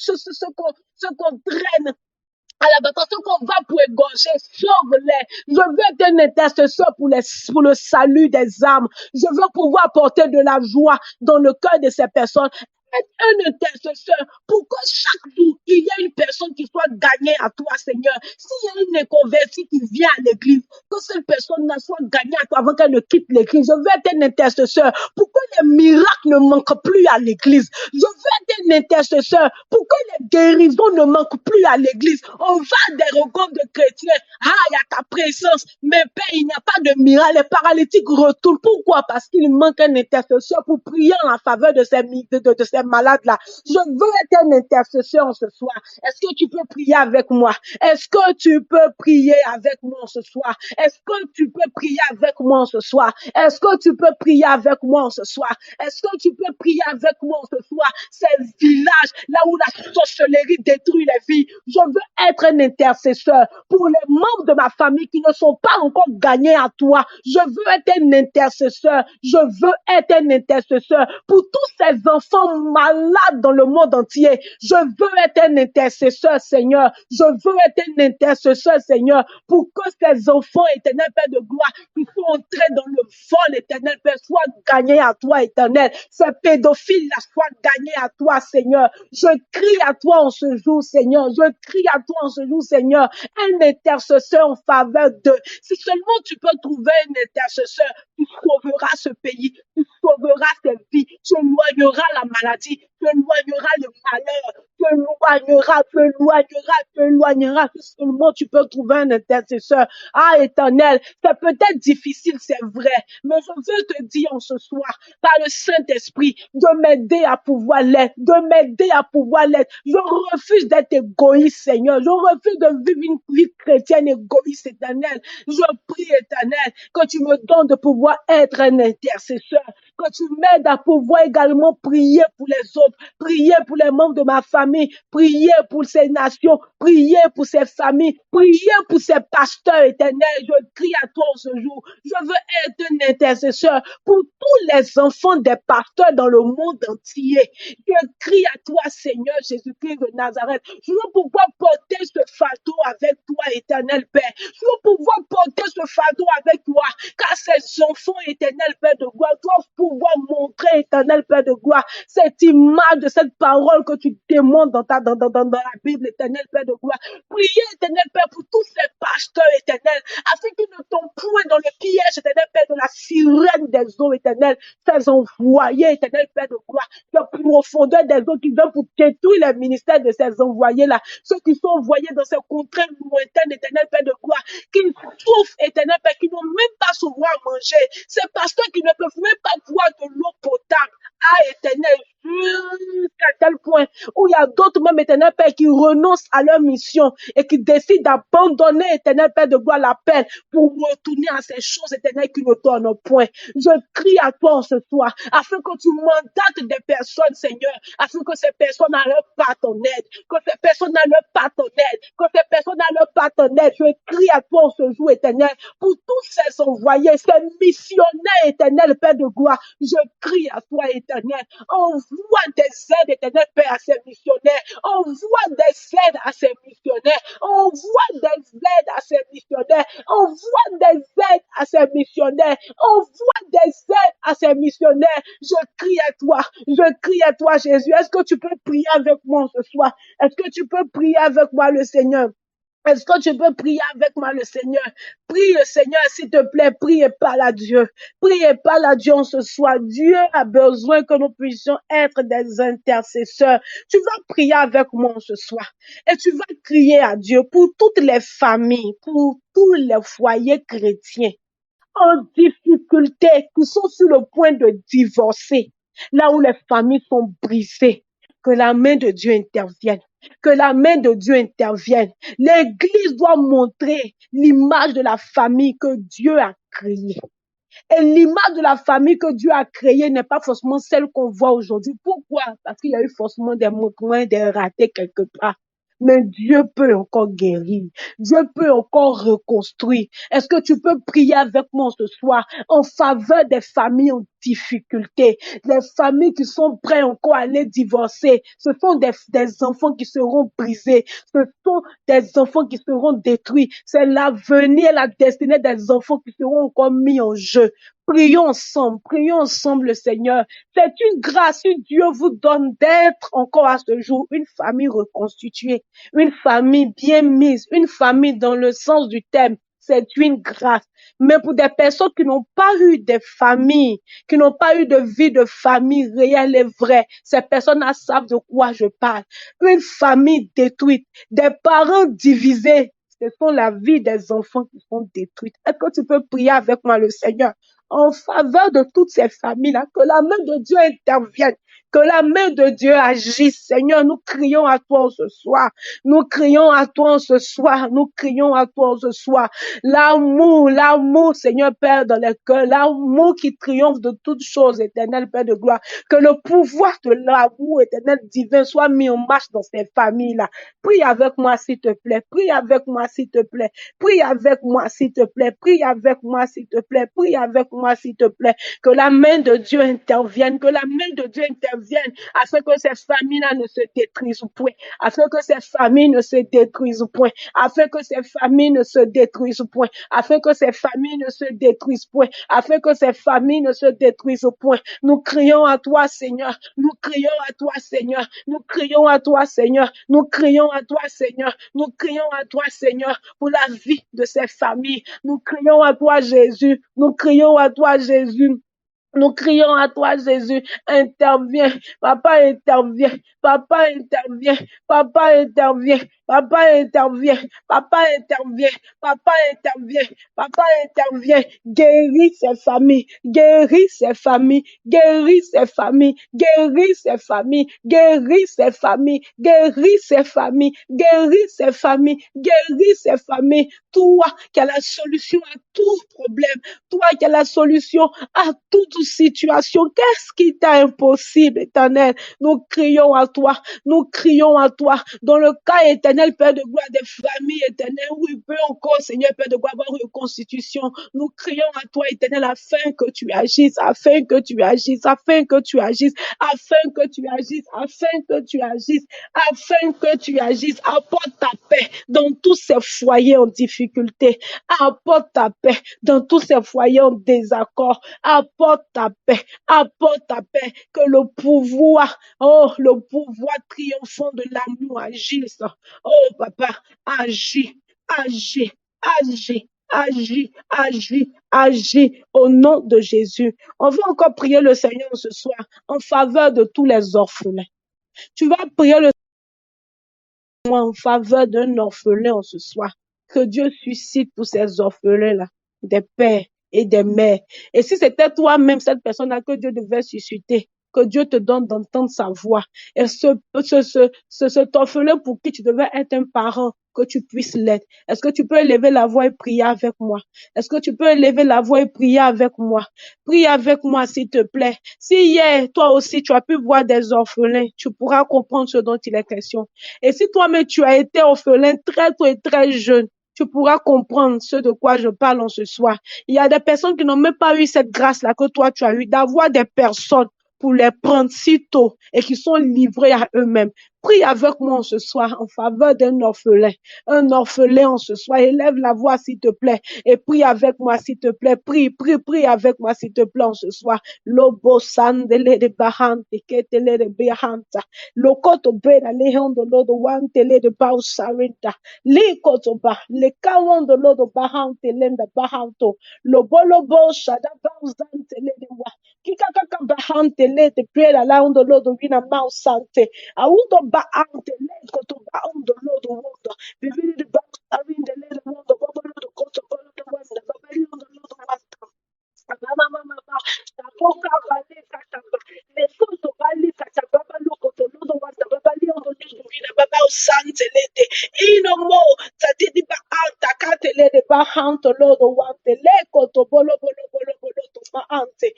Speaker 1: traîne à l'abattoir, ceux qu'on va pour égorger, sauve-les. Je veux être un intercesseur pour le salut des âmes. Je veux pouvoir porter de la joie dans le cœur de ces personnes. Être un intercesseur pour que chaque jour, il y ait une personne qui soit gagnée à toi, Seigneur. S'il y a une inconvertie qui vient à l'église, que cette personne-là soit gagnée à toi avant qu'elle ne quitte l'église. Je veux être un intercesseur pour que les miracles ne manquent plus à l'église. Je veux être un intercesseur pour que les guérisons ne manquent plus à l'église. On va à des rencontres de chrétiens. Ah, il y a ta présence. Mais Père, il n'y a pas de miracle. Les paralytiques retournent. Pourquoi? Parce qu'il manque un intercesseur pour prier en faveur de ces malades-là. Je veux être un intercesseur ce soir. Est-ce que tu peux prier avec moi? Est-ce que tu peux prier avec moi ce soir? Est-ce que tu peux prier avec moi ce soir? Est-ce que tu peux prier avec moi ce soir? Est-ce que tu peux prier avec moi ce soir? Ces villages là où la sorcellerie détruit les vies. Je veux être un intercesseur pour les membres de ma famille qui ne sont pas encore gagnés à toi. Je veux être un intercesseur. Je veux être un intercesseur pour tous ces enfants malades dans le monde entier. Je veux être un intercesseur, Seigneur. Je veux être un intercesseur, Seigneur, pour que ces enfants, éternel Père de gloire, qui sont entrés dans le vol, éternel Père, soient gagnés à toi, éternel. Ces pédophiles-là soient gagnés à toi, Seigneur. Je crie à toi en ce jour, Seigneur. Je crie à toi en ce jour, Seigneur. Un intercesseur en faveur d'eux. Si seulement tu peux trouver un intercesseur, tu sauveras ce pays, tu sauveras ces vies, tu éloigneras la maladie, tu éloigneras le malheur, tu éloigneras. Si seulement tu peux trouver un intercesseur. Ah, éternel, c'est peut-être difficile, c'est vrai, mais je veux te dire en ce soir, par le Saint-Esprit, de m'aider à pouvoir l'être, de m'aider à pouvoir l'être. Je refuse d'être égoïste, Seigneur. Je refuse de vivre une vie chrétienne égoïste, éternel. Je prie, éternel, que tu me donnes de pouvoir être un intercesseur, que tu m'aides à pouvoir également prier pour les autres, prier pour les membres de ma famille, prier pour ces nations, prier pour ces familles, prier pour ces pasteurs, éternel. Je crie à toi ce jour. Je veux être un intercesseur pour tous les enfants des pasteurs dans le monde entier. Je crie à toi, Seigneur Jésus-Christ de Nazareth. Je veux pouvoir porter ce fardeau avec toi, éternel Père. Je veux pouvoir porter ce fardeau avec toi, car ces enfants, éternel Père de gloire, doivent pouvoir montrer, éternel Père de gloire, cette image de cette parole que tu démontres dans la Bible, éternel Père de gloire. Priez, éternel Père, pour tous ces pasteurs, éternel, afin qu'ils ne tombent point dans le piège, éternel Père, de la sirène des eaux, éternel, ces envoyés, éternel Père de gloire, la profondeur des eaux qui viennent pour détruire les ministères de ces envoyés-là, ceux qui sont envoyés dans ces contrées lointaines, éternel Père de gloire, qui souffrent, éternel Père, qui n'ont même pas souvent à manger, ces pasteurs qui ne peuvent même pas boire de l'eau potable. Ah, éternel, jusqu'à tel point où il y a d'autres même, éternel Père, qui renoncent à leur mission et qui décident d'abandonner, éternel Père de gloire, l'appel pour retourner à ces choses, éternelles, qui ne tournent point. Je crie à toi en ce soir, afin que tu mandates des personnes, Seigneur, afin que ces personnes n'enlèvent pas ton aide, que ces personnes n'enlèvent pas ton aide, que ces personnes n'enlèvent pas ton aide. Je crie à toi en ce jour, éternel, pour tous ces envoyés, ces missionnaires, éternel Père de gloire. Je crie à toi, éternel, envoie des aides, éternel Père, à ces missionnaires, envoie des aides à ces missionnaires, envoie des aides à ces missionnaires, envoie des aides à ces missionnaires, envoie des aides à ces missionnaires. Je crie à toi, Jésus. Est-ce que tu peux prier avec moi ce soir? Est-ce que tu peux prier avec moi, le Seigneur? Est-ce que tu peux prier avec moi le Seigneur? Prie le Seigneur, s'il te plaît, prie et parle à Dieu. Prie et parle à Dieu en ce soir. Dieu a besoin que nous puissions être des intercesseurs. Tu vas prier avec moi en ce soir. Et tu vas crier à Dieu pour toutes les familles, pour tous les foyers chrétiens en difficulté, qui sont sur le point de divorcer, là où les familles sont brisées. Que la main de Dieu intervienne. Que la main de Dieu intervienne. L'Église doit montrer l'image de la famille que Dieu a créée. Et l'image de la famille que Dieu a créée n'est pas forcément celle qu'on voit aujourd'hui. Pourquoi? Parce qu'il y a eu forcément des manquements, des ratés quelque part. Mais Dieu peut encore guérir. Dieu peut encore reconstruire. Est-ce que tu peux prier avec moi ce soir en faveur des familles en difficulté, les familles qui sont prêtes encore à aller divorcer? Ce sont des enfants qui seront brisés. Ce sont des enfants qui seront détruits. C'est l'avenir, la destinée des enfants qui seront encore mis en jeu. Prions ensemble le Seigneur. C'est une grâce que Dieu vous donne d'être encore à ce jour une famille reconstituée, une famille bien mise, une famille dans le sens du terme. C'est une grâce. Mais pour des personnes qui n'ont pas eu des familles, qui n'ont pas eu de vie de famille réelle et vraie, ces personnes-là savent de quoi je parle. Une famille détruite, des parents divisés, ce sont la vie des enfants qui sont détruites. Est-ce que tu peux prier avec moi le Seigneur en faveur de toutes ces familles-là, que la main de Dieu intervienne, que la main de Dieu agisse. Seigneur, nous crions à toi ce soir. Nous crions à toi ce soir. Nous crions à toi ce soir. L'amour, Seigneur Père, dans les cœurs, l'amour qui triomphe de toutes choses, éternel Père de gloire. Que le pouvoir de l'amour éternel divin soit mis en marche dans ces familles-là. Prie avec moi, s'il te plaît. Prie avec moi, s'il te plaît. Prie avec moi, s'il te plaît. Prie avec moi, s'il te plaît. Prie avec moi, s'il te plaît. Que la main de Dieu intervienne. Que la main de Dieu intervienne afin que ces familles-là ne se détruisent point. Afin que ces familles ne se détruisent point. Afin que ces familles ne se détruisent point. Afin que ces familles ne se détruisent point. Afin que ces familles ne se détruisent point. Nous crions à toi, Seigneur. Nous crions à toi, Seigneur. Nous crions à toi, Seigneur. Nous crions à toi, Seigneur. Nous crions à toi, Seigneur, pour la vie de ces familles. Nous crions à toi, Jésus. Nous crions à toi, Jésus. Nous crions à toi, Jésus. Interviens. Papa, intervient. Papa, intervient. Papa, intervient. Papa, intervient. Papa, intervient. Papa, intervient. Papa, intervient. Guéris ces familles. Guéris ces familles. Guéris ces familles. Guéris ces familles. Guéris ces familles. Guéris ces familles. Guéris ces familles. Guéris ces familles. Toi qui as la solution à tout problème. Toi qui as la solution à toute situation. Qu'est-ce qui t'a impossible, éternel? Nous crions à toi. Nous crions à toi. Dans le cas éternel, Père de gloire, des familles éternelles, où il peut encore, Seigneur, Père de gloire, avoir une constitution. Nous crions à toi, éternel, afin que tu agisses, afin que tu agisses, afin que tu agisses, afin que tu agisses, afin que tu agisses, afin que tu agisses. Apporte ta paix dans tous ces foyers en difficulté. Apporte ta paix dans tous ces foyers en désaccord. Apporte ta paix. Apporte ta paix. Que le pouvoir triomphant de l'amour agisse. Oh, papa, agis, agis, agis. Agis, agis, agis au nom de Jésus. On va encore prier le Seigneur ce soir en faveur de tous les orphelins. Tu vas prier le Seigneur en faveur d'un orphelin en ce soir. Que Dieu suscite pour ces orphelins-là des pères et des mères. Et si c'était toi-même, cette personne-là que Dieu devait susciter, que Dieu te donne d'entendre sa voix. Et cet orphelin pour qui tu devais être un parent, que tu puisses l'être. Est-ce que tu peux élever la voix et prier avec moi? Est-ce que tu peux élever la voix et prier avec moi? Prie avec moi, s'il te plaît. Si hier, toi aussi, tu as pu voir des orphelins, tu pourras comprendre ce dont il est question. Et si toi-même, tu as été orphelin très tôt et très jeune, tu pourras comprendre ce de quoi je parle en ce soir. Il y a des personnes qui n'ont même pas eu cette grâce-là que toi, tu as eu, d'avoir des personnes pour les prendre si tôt et qui sont livrés à eux-mêmes. Prie avec moi ce soir en faveur d'un orphelin. Un orphelin en ce soir. Élève la voix, s'il te plaît. Et prie avec moi, s'il te plaît. Prie avec moi, s'il te plaît, en ce soir. Lobo sandele de bahante, ketele de behanta. Lokoto beda leon de lodo wantele de bao sarinta. Likoto ba, le kawon de lodo bahante lenda bahanto. Lobo shada bao zantele de wa. Kikakaka bahantele de preda laon de lodo wina mau sante. Aundo bahante le koto baondo lodo wondo. Bibili de bao sarinde le de wondo. Bobo lodo koto koto de wanda. Babeli lodo lodo wanda. Tapoka bale kataba. Lesoto bali kataba lokoto lodo wanda. Babali lodo lodo wina. Baba usante lede. Ino mo tatidi ba anta katele de ba hanto lodo wante. Lekoto bolo bolo bolo bolo to ba ante.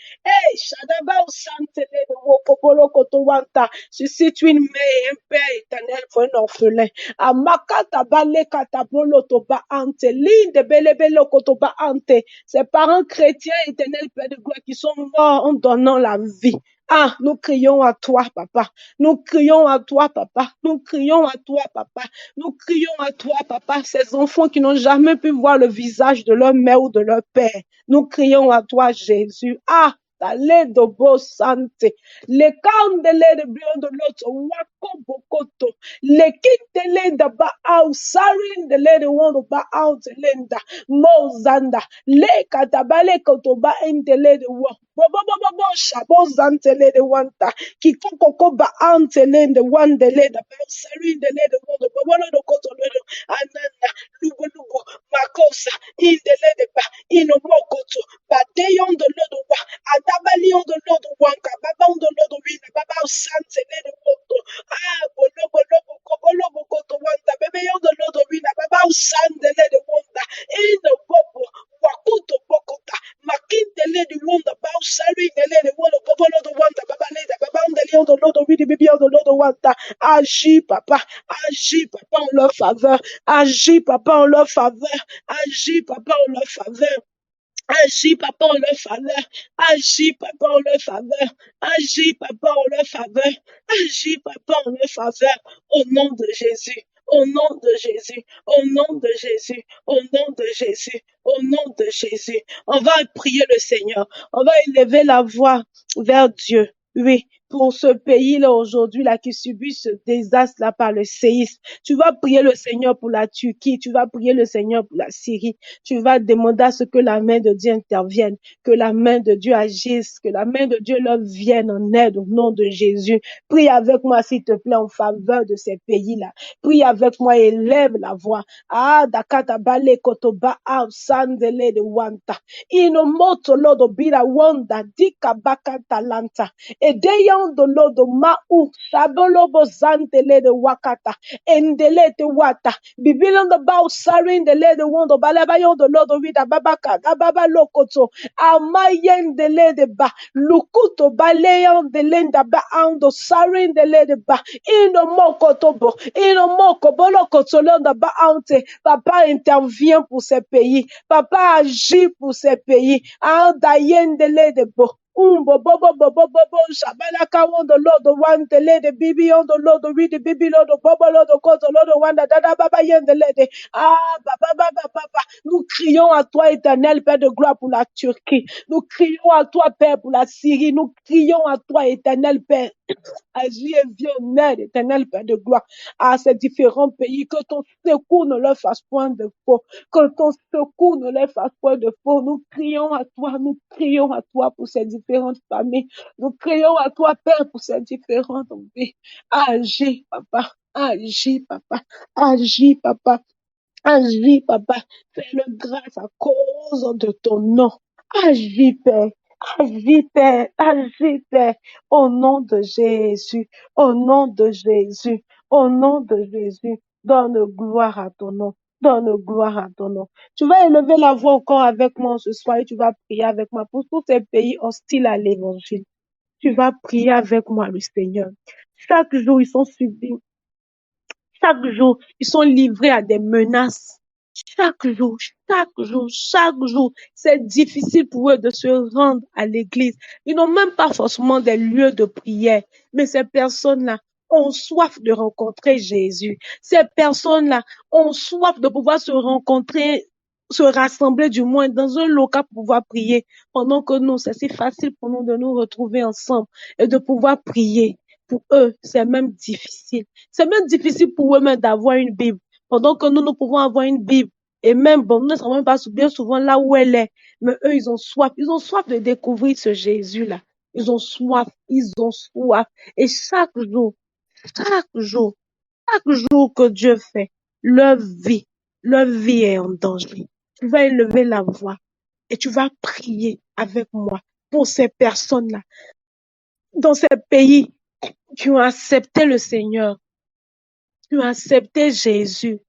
Speaker 1: Shadaba usante lede woko bolo koto wanta. Suscite une mère, un père éternel pour un orphelin. Amakata bale katabolo to ba ante. Linde bele bele koto ba ante. Ses parents chrétiens, éternel Père de gloire, qui sont morts en donnant la vie. Ah, nous crions à toi, papa. Nous crions à toi, papa. Nous crions à toi, papa. Nous crions à toi, papa. Ces enfants qui n'ont jamais pu voir le visage de leur mère ou de leur père. Nous crions à toi, Jésus. Ah, Tale de beau santé. Les candele de bien de l'autre, wako bokoto. Les kitele de ba out, sarin de le de wando ba out, lenda, mozanda. Le katabale kotoba entele de wa. Bobo shabo zantele de wanta. Kikoko ba antele de wandele de ba sarin de le de wando. Bobo de koto de ananda. Lugo makosa indele de ba ino mokoto. Badeyon de lodo wa. Adabalion de lodo wanka. Babon de lodo wina. Baba santele de woto. Ah, bolo koto wanda. Bebeyon de lodo wina. Baba sandele de wanda. Ino bobo. Wakuto bokota. Makindele de wanda. Bao sari nele de wanda. Bobolo de wanda. Baba leda. Baba ondelion de lodo wini. Bibion de lodo wanda. Agis, papa. Agis, papa, en leur faveur. Agis, papa, en leur faveur. Agis, papa, en leur faveur. Agis, papa, en leur faveur. Agis, papa, en leur faveur. Agis, papa, en leur faveur. Agis, papa, en leur faveur. Au nom de Jésus. Au nom de Jésus. Au nom de Jésus. Au nom de Jésus. Au nom de Jésus. On va prier le Seigneur. On va élever la voix vers Dieu. Oui, pour ce pays-là aujourd'hui, là, qui subit ce désastre-là par le séisme. Tu vas prier le Seigneur pour la Turquie. Tu vas prier le Seigneur pour la Syrie. Tu vas demander à ce que la main de Dieu intervienne, que la main de Dieu agisse, que la main de Dieu leur vienne en aide au nom de Jésus. Prie avec moi, s'il te plaît, en faveur de ces pays-là. Prie avec moi, élève la voix. Ah, dakata bale kotoba au sandele de wanta. Inomoto lodo bira wanda dika baka talanta. Edeyan do lodo mau sabolobo zantele de wakata. Endele te wata. Bibilon the bow sarin the lady wondo balabayon the lodo vida babaka ababa lokoto. Amayen the lady ba. Lukuto baleyon the lenda ba ando sarin the lady ba. Ino moko tobo. Ino moko bolokoto londa ba ante. Papa intervient pour ces pays. Papa agit pour ces pays. Andayen the lady bo. Bobo shabalaka on the Lord the one the lady bibi on the Lord the read the bibi Lord the bobo Lord the cause the Lord the one dada baba yen the lady. Ah baba. Nous crions à toi éternel Père de gloire pour la Turquie. Nous crions à toi Père pour la Syrie. Nous crions à toi éternel Père. Agis et viens en aide, éternel Père de gloire, à ces différents pays, que ton secours ne leur fasse point de faux, que ton secours ne leur fasse point de faux. Nous crions à toi pour ces différentes familles, nous crions à toi, Père, pour ces différentes vies. Agis, papa, agis, papa, agis, papa. Agis, papa, fais-le grâce à cause de ton nom. Agis, Père. Agis, Père. Agis, Père. Au nom de Jésus. Au nom de Jésus. Au nom de Jésus. Donne gloire à ton nom. Donne gloire à ton nom. Tu vas élever la voix encore avec moi ce soir et tu vas prier avec moi pour tous ces pays hostiles à l'évangile. Tu vas prier avec moi le Seigneur. Chaque jour, ils sont subis. Chaque jour, ils sont livrés à des menaces. Chaque jour, c'est difficile pour eux de se rendre à l'église. Ils n'ont même pas forcément des lieux de prière. Mais ces personnes-là, ont soif de rencontrer Jésus. Ces personnes-là ont soif de pouvoir se rencontrer, se rassembler du moins dans un local pour pouvoir prier. Pendant que nous, c'est si facile pour nous de nous retrouver ensemble et de pouvoir prier. Pour eux, c'est même difficile. C'est même difficile pour eux même d'avoir une Bible. Pendant que nous pouvons avoir une Bible. Et même, bon, nous ne savons même pas bien souvent là où elle est. Mais eux, ils ont soif. Ils ont soif de découvrir ce Jésus-là. Ils ont soif. Ils ont soif. Et chaque jour que Dieu fait, leur vie est en danger. Tu vas élever la voix et tu vas prier avec moi pour ces personnes-là dans ces pays qui ont accepté le Seigneur, qui ont accepté Jésus,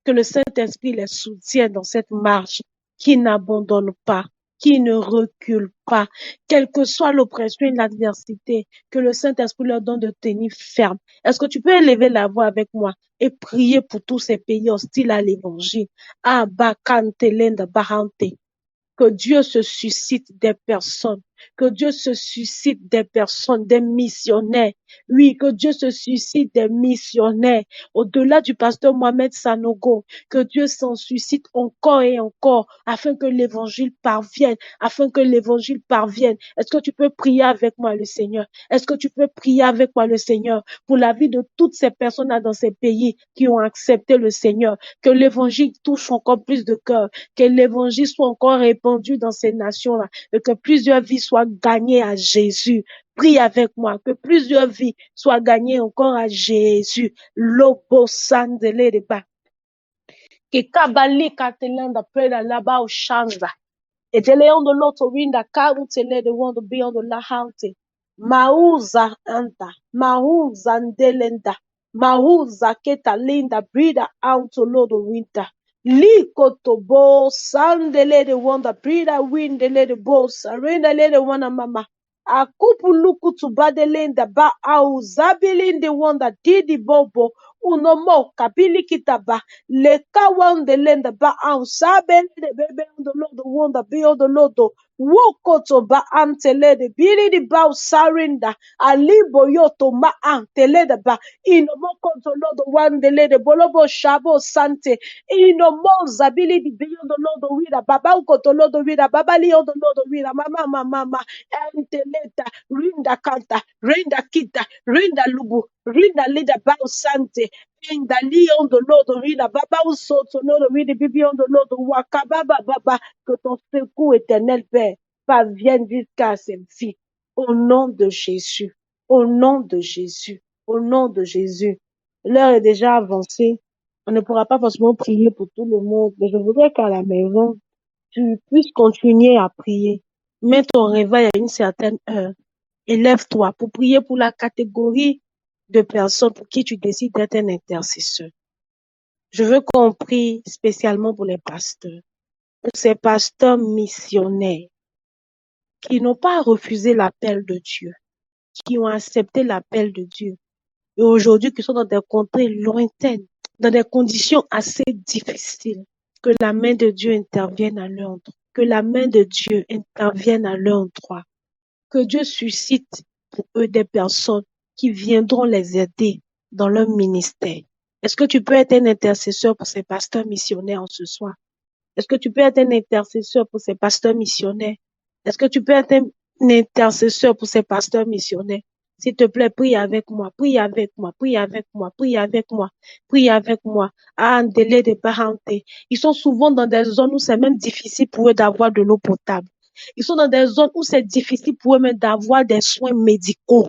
Speaker 1: que le Saint-Esprit les soutienne dans cette marche, qui n'abandonne pas, qui ne recule pas, quelle que soit l'oppression et l'adversité, que le Saint-Esprit leur donne de tenir ferme. Est-ce que tu peux élever la voix avec moi et prier pour tous ces pays hostiles à l'évangile? Ah, Bakantelenda Bahante. Que Dieu se suscite des personnes, que Dieu se suscite des personnes, des missionnaires. Oui, que Dieu se suscite des missionnaires. Au-delà du pasteur Mohamed Sanogo, que Dieu s'en suscite encore et encore afin que l'évangile parvienne, afin que l'évangile parvienne. Est-ce que tu peux prier avec moi le Seigneur? Est-ce que tu peux prier avec moi le Seigneur pour la vie de toutes ces personnes-là dans ces pays qui ont accepté le Seigneur? Que l'évangile touche encore plus de cœurs, que l'évangile soit encore répandu dans ces nations-là et que plusieurs vies soient gagnées à Jésus. Prie avec moi, que plusieurs vies soient gagnées encore à Jésus. Lobo sandele de ba. Que kabali katelanda preda laba ushanza. Et de leon de l'autre winda kautele de wando beyond the la haute. Mauza anta, mauza ndelenda, mauza keta linda brida auto lodo winter. Liko to bo sandele de wanda brida windele de bo sarenda le de wana mama. Akupu luku to badelenda ba au zabilinde wanda didi bobo unomo kabili kitaba le kawande lenda ba au sabele de bebe on the lodo wanda be on the lodo. Wokoto ba antele de bili di ba sarinda alibo yoto ma antele de ba inomoko to lodo wandele de bolobo shabo sante inomo zabili di biyo do lodo wira baba ukoto lodo wira baba liyo do lodo wira mama enteleta rinda kanta rinda kita rinda lubu rinda lida ba sante inda liyo do lodo wira baba usoto lodo wira bibiyo do lodo wakababa baba que ton secours éternel, Père, parvienne jusqu'à ces vies. Au nom de Jésus. Au nom de Jésus. Au nom de Jésus. L'heure est déjà avancée. On ne pourra pas forcément prier pour tout le monde, mais je voudrais qu'à la maison, tu puisses continuer à prier. Mets ton réveil à une certaine heure. Élève-toi pour prier pour la catégorie de personnes pour qui tu décides d'être un intercesseur. Je veux qu'on prie spécialement pour les pasteurs. Pour ces pasteurs missionnaires qui n'ont pas refusé l'appel de Dieu, qui ont accepté l'appel de Dieu et aujourd'hui qui sont dans des contrées lointaines, dans des conditions assez difficiles, que la main de Dieu intervienne à leur endroit, que la main de Dieu intervienne à leur endroit, que Dieu suscite pour eux des personnes qui viendront les aider dans leur ministère. Est-ce que tu peux être un intercesseur pour ces pasteurs missionnaires en ce soir? Est-ce que tu peux être un intercesseur pour ces pasteurs missionnaires? Est-ce que tu peux être un intercesseur pour ces pasteurs missionnaires? S'il te plaît, prie avec moi, prie avec moi, prie avec moi, prie avec moi, prie avec moi. Ah, un délai de parenté. Ils sont souvent dans des zones où c'est même difficile pour eux d'avoir de l'eau potable. Ils sont dans des zones où c'est difficile pour eux même d'avoir des soins médicaux.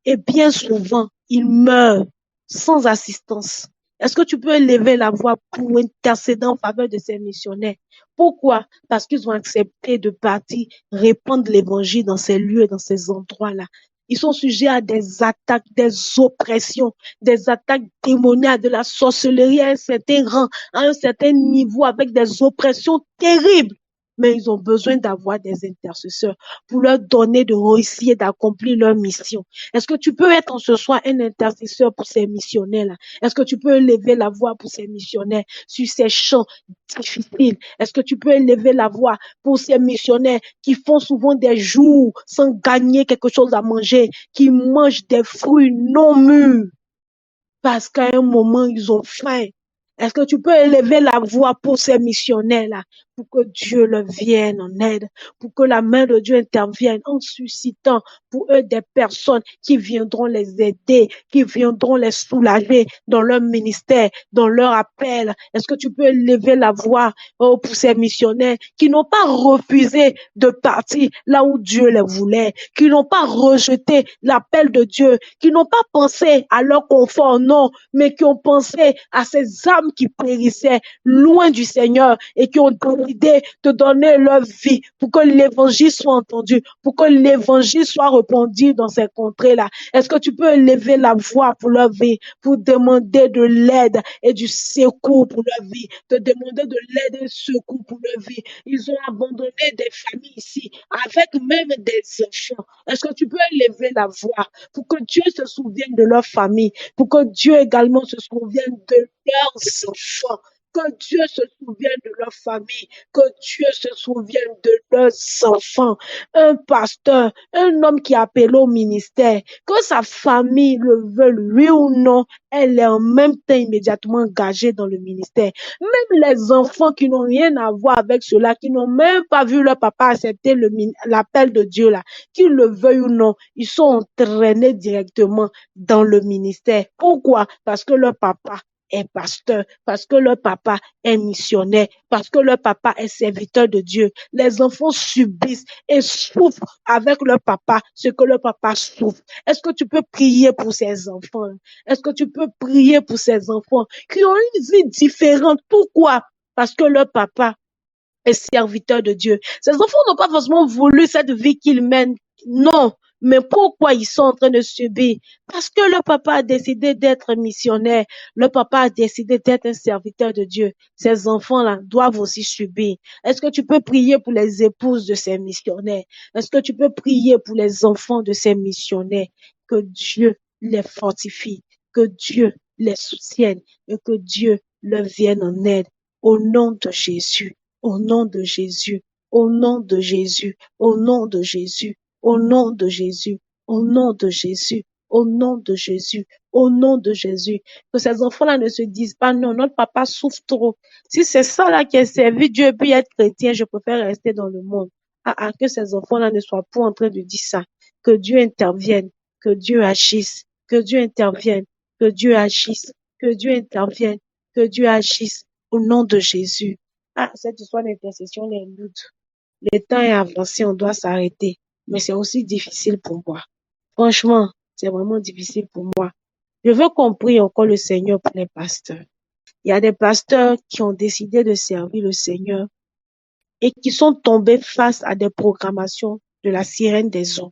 Speaker 1: Et bien souvent, ils meurent sans assistance. Est-ce que tu peux élever la voix pour intercéder en faveur de ces missionnaires? Pourquoi? Parce qu'ils ont accepté de partir répandre l'évangile dans ces lieux, dans ces endroits-là. Ils sont sujets à des attaques, des oppressions, des attaques démoniaques, de la sorcellerie à un certain rang, à un certain niveau, avec des oppressions terribles. mais ils ont besoin d'avoir des intercesseurs pour leur donner de réussir et d'accomplir leur mission. Est-ce que tu peux être en ce soir un intercesseur pour ces missionnaires-là? Est-ce que tu peux élever la voix pour ces missionnaires sur ces champs difficiles? Est-ce que tu peux élever la voix pour ces missionnaires qui font souvent des jours sans gagner quelque chose à manger, qui mangent des fruits non mûrs parce qu'à un moment, ils ont faim? Est-ce que tu peux élever la voix pour ces missionnaires-là, pour que Dieu leur vienne en aide, pour que la main de Dieu intervienne en suscitant pour eux des personnes qui viendront les aider, qui viendront les soulager dans leur ministère, dans leur appel? Est-ce que tu peux élever la voix pour ces missionnaires qui n'ont pas refusé de partir là où Dieu les voulait, qui n'ont pas rejeté l'appel de Dieu, qui n'ont pas pensé à leur confort, non, mais qui ont pensé à ces âmes qui périssaient loin du Seigneur et qui ont décidé de donner leur vie pour que l'évangile soit entendu, pour que l'évangile soit répandu dans ces contrées-là? Est-ce que tu peux élever la voix pour leur vie, pour demander de l'aide et du secours pour leur vie, de demander de l'aide et du secours pour leur vie? Ils ont abandonné des familles ici, avec même des enfants. Est-ce que tu peux élever la voix pour que Dieu se souvienne de leur famille, pour que Dieu également se souvienne de leurs enfants, que Dieu se souvienne de leur famille, que Dieu se souvienne de leurs enfants? Un pasteur, un homme qui est appelé au ministère, que sa famille le veuille, lui ou non, elle est en même temps immédiatement engagée dans le ministère. Même les enfants qui n'ont rien à voir avec cela, qui n'ont même pas vu leur papa accepter l'appel de Dieu là, qu'ils le veuillent ou non, ils sont entraînés directement dans le ministère. Pourquoi? Parce que leur papa est pasteur, parce que leur papa est missionnaire, parce que leur papa est serviteur de Dieu. Les enfants subissent et souffrent avec leur papa ce que leur papa souffre. Est-ce que tu peux prier pour ces enfants? Est-ce que tu peux prier pour ces enfants qui ont une vie différente? Pourquoi? Parce que leur papa et serviteurs de Dieu. Ces enfants n'ont pas forcément voulu cette vie qu'ils mènent. Non. Mais pourquoi ils sont en train de subir? Parce que le papa a décidé d'être missionnaire. Le papa a décidé d'être un serviteur de Dieu. Ces enfants-là doivent aussi subir. Est-ce que tu peux prier pour les épouses de ces missionnaires? Est-ce que tu peux prier pour les enfants de ces missionnaires? Que Dieu les fortifie, que Dieu les soutienne et que Dieu leur vienne en aide. Au nom de Jésus. Au nom de Jésus, au nom de Jésus, au nom de Jésus, au nom de Jésus, au nom de Jésus, au nom de Jésus, au nom de Jésus. Que ces enfants-là ne se disent pas, non, notre papa souffre trop. Si c'est ça là qui est servi Dieu et puis être chrétien, je préfère rester dans le monde. Que ces enfants-là ne soient pas en train de dire ça. Que Dieu intervienne, que Dieu agisse, que Dieu intervienne, que Dieu agisse, que Dieu intervienne, que Dieu agisse au nom de Jésus. Cette histoire d'intercession est lourde. Le temps est avancé, on doit s'arrêter. Mais c'est aussi difficile pour moi. Franchement, c'est vraiment difficile pour moi. Je veux qu'on prie encore le Seigneur pour les pasteurs. Il y a des pasteurs qui ont décidé de servir le Seigneur et qui sont tombés face à des programmations de la sirène des eaux.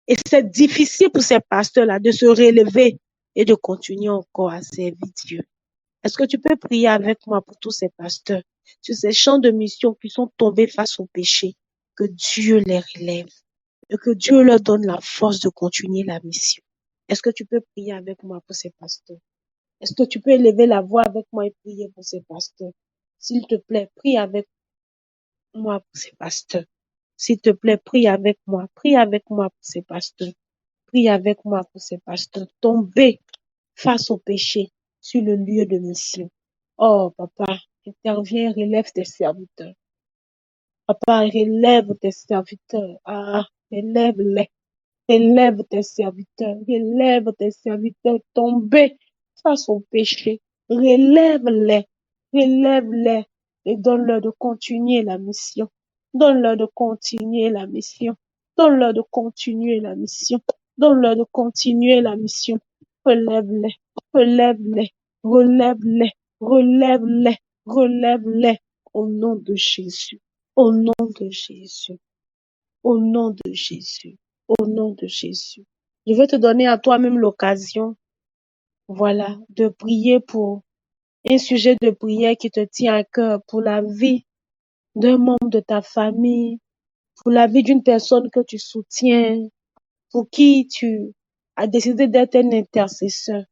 Speaker 1: Et c'est difficile pour ces pasteurs-là de se relever et de continuer encore à servir Dieu. Est-ce que tu peux prier avec moi pour tous ces pasteurs, sur ces champs de mission qui sont tombés face au péché, que Dieu les relève et que Dieu leur donne la force de continuer la mission? Est-ce que tu peux prier avec moi pour ces pasteurs? Est-ce que tu peux élever la voix avec moi et prier pour ces pasteurs? S'il te plaît, prie avec moi pour ces pasteurs. S'il te plaît, prie avec moi pour ces pasteurs. Prie avec moi pour ces pasteurs tombés face au péché sur le lieu de mission. Oh, papa, interviens, relève tes serviteurs. Papa, relève tes serviteurs. Relève-les. Relève tes serviteurs. Relève tes serviteurs tombés face au péché. Relève-les. Relève-les et donne-leur de continuer la mission. Donne-leur de continuer la mission. Donne-leur de continuer la mission. Donne-leur de continuer la mission. Relève-les. Relève-les. Relève-les. Relève-les. Relève-les. Au nom de Jésus. Au nom de Jésus. Au nom de Jésus. Au nom de Jésus. Je veux te donner à toi-même l'occasion, voilà, de prier pour un sujet de prière qui te tient à cœur pour la vie d'un membre de ta famille, pour la vie d'une personne que tu soutiens, pour qui tu as décidé d'être un intercesseur.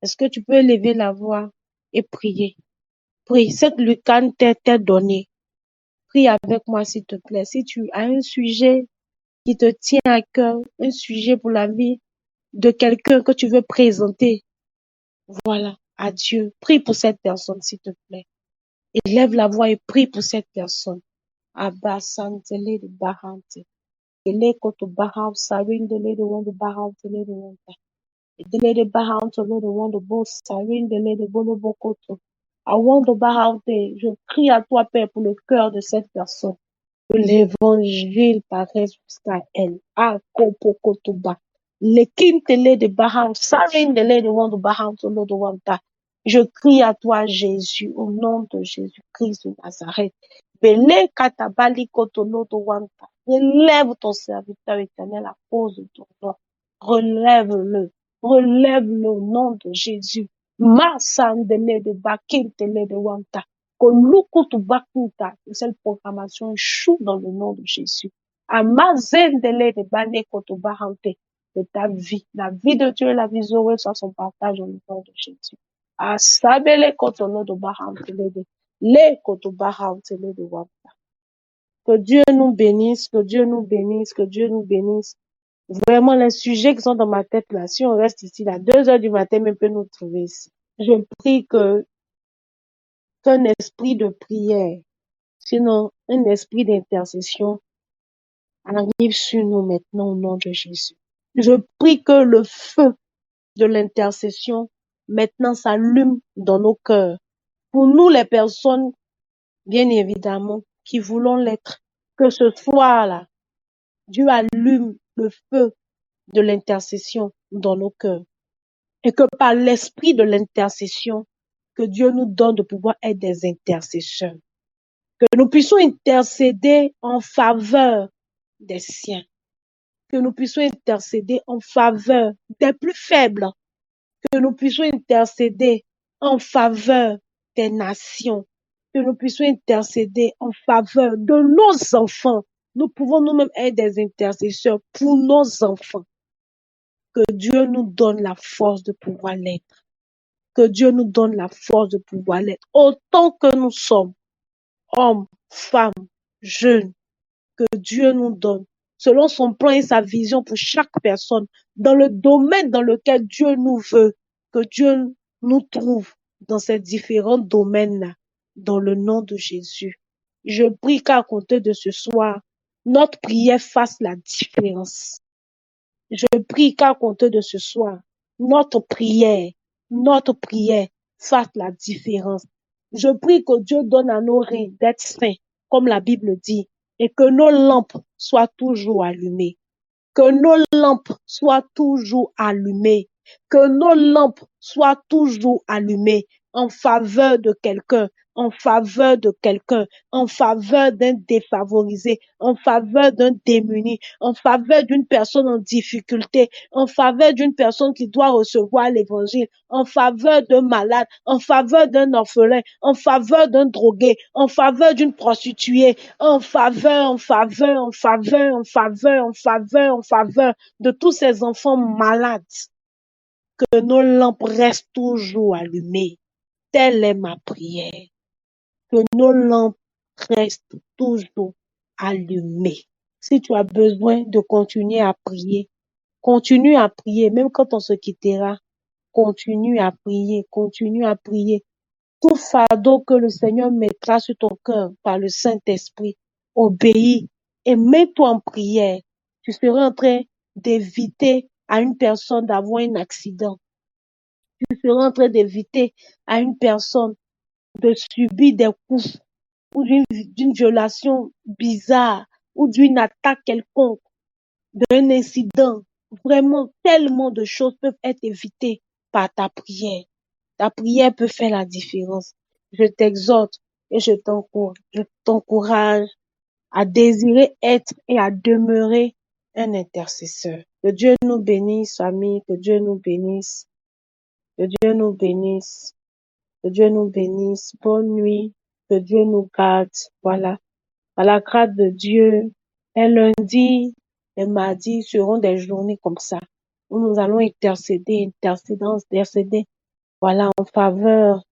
Speaker 1: Est-ce que tu peux lever la voix et prier? Prie, cette lucane t'est donnée. Prie avec moi, s'il te plaît. Si tu as un sujet qui te tient à cœur, un sujet pour la vie de quelqu'un que tu veux présenter, voilà, à Dieu. Prie pour cette personne, s'il te plaît. Élève la voix et prie pour cette personne. Abba Santele de Bahante. Ele koto Baham Sarindele de Wanda Bahantele de Wanda. Dele de Bahantele de Wanda Bo Sarindele de Bono Bokoto. À Wanda Bahante, je crie à toi, Père, pour le cœur de cette personne. Que l'évangile paraisse jusqu'à elle. Ah, Kopokotoba. Le Kintele de Baham Sarindele de Wanda Bahantele de Wanda. Je crie à toi, Jésus, au nom de Jésus-Christ de Nazareth. Bele katabali kotono de wanta. Relève ton serviteur éternel à cause de ton nom. Relève-le. Relève-le au nom de Jésus. Masandele de bakintele de wanta. Kolukutu bakuta. Cette programmation échoue dans le nom de Jésus. Amazendele de bale kotobarante. De ta vie. La vie de Dieu et la vie heureuse soit son partage au nom de Jésus. Asabele kotono de bahantele de. Les kotobarantele de wanta. Que Dieu nous bénisse, que Dieu nous bénisse, que Dieu nous bénisse. Vraiment, les sujets qui sont dans ma tête là, si on reste ici, à 2 heures du matin, même peut nous trouver ici. Je prie qu'un esprit de prière, sinon un esprit d'intercession arrive sur nous maintenant au nom de Jésus. Je prie que le feu de l'intercession maintenant s'allume dans nos cœurs. Pour nous, les personnes, bien évidemment, qui voulons l'être, que ce soir-là, Dieu allume le feu de l'intercession dans nos cœurs. Et que par l'esprit de l'intercession, que Dieu nous donne de pouvoir être des intercesseurs. Que nous puissions intercéder en faveur des siens. Que nous puissions intercéder en faveur des plus faibles. Que nous puissions intercéder en faveur des nations. Que nous puissions intercéder en faveur de nos enfants. Nous pouvons nous-mêmes être des intercesseurs pour nos enfants. Que Dieu nous donne la force de pouvoir l'être. Que Dieu nous donne la force de pouvoir l'être. Autant que nous sommes, hommes, femmes, jeunes, que Dieu nous donne, selon son plan et sa vision pour chaque personne, dans le domaine dans lequel Dieu nous veut, que Dieu nous trouve dans ces différents domaines-là, dans le nom de Jésus. Je prie qu'à compter de ce soir, notre prière fasse la différence. Je prie qu'à compter de ce soir, notre prière fasse la différence. Je prie que Dieu donne à nos reins d'être saints, comme la Bible dit, et que nos lampes soient toujours allumées. Que nos lampes soient toujours allumées. Que nos lampes soient toujours allumées en faveur de quelqu'un, en faveur de quelqu'un, en faveur d'un défavorisé, en faveur d'un démuni, en faveur d'une personne en difficulté, en faveur d'une personne qui doit recevoir l'évangile, en faveur d'un malade, en faveur d'un orphelin, en faveur d'un drogué, en faveur d'une prostituée, en faveur de tous ces enfants malades. Que nos lampes restent toujours allumées. Telle est ma prière. Que nos lampes restent toujours allumées. Si tu as besoin de continuer à prier, continue à prier, même quand on se quittera. Continue à prier, continue à prier. Tout fardeau que le Seigneur mettra sur ton cœur par le Saint-Esprit, obéis et mets-toi en prière. Tu seras en train d'éviter à une personne d'avoir un accident. Tu seras en train d'éviter à une personne de subir des coups ou d'une violation bizarre ou d'une attaque quelconque, d'un incident. Vraiment, tellement de choses peuvent être évitées par ta prière. Ta prière peut faire la différence. Je t'exhorte et je t'encourage à désirer être et à demeurer un intercesseur. Que Dieu nous bénisse, famille, que Dieu nous bénisse, que Dieu nous bénisse, que Dieu nous bénisse. Bonne nuit, que Dieu nous garde. Voilà. Par la grâce de Dieu, les lundis, les mardis seront des journées comme ça, où nous allons intercéder, voilà, en faveur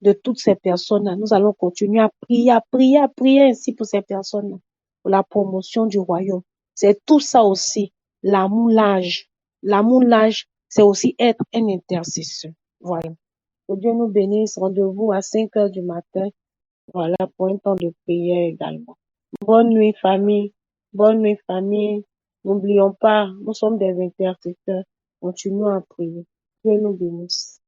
Speaker 1: de toutes ces personnes-là. Nous allons continuer à prier ainsi pour ces personnes-là, pour la promotion du royaume. C'est tout ça aussi, l'amoulage. L'amoulage, c'est aussi être un intercesseur. Voilà. Que Dieu nous bénisse. Rendez-vous à 5 heures du matin. Voilà, pour un temps de prière également. Bonne nuit, famille. Bonne nuit, famille. N'oublions pas, nous sommes des intercesseurs. Continuons à prier. Dieu nous bénisse.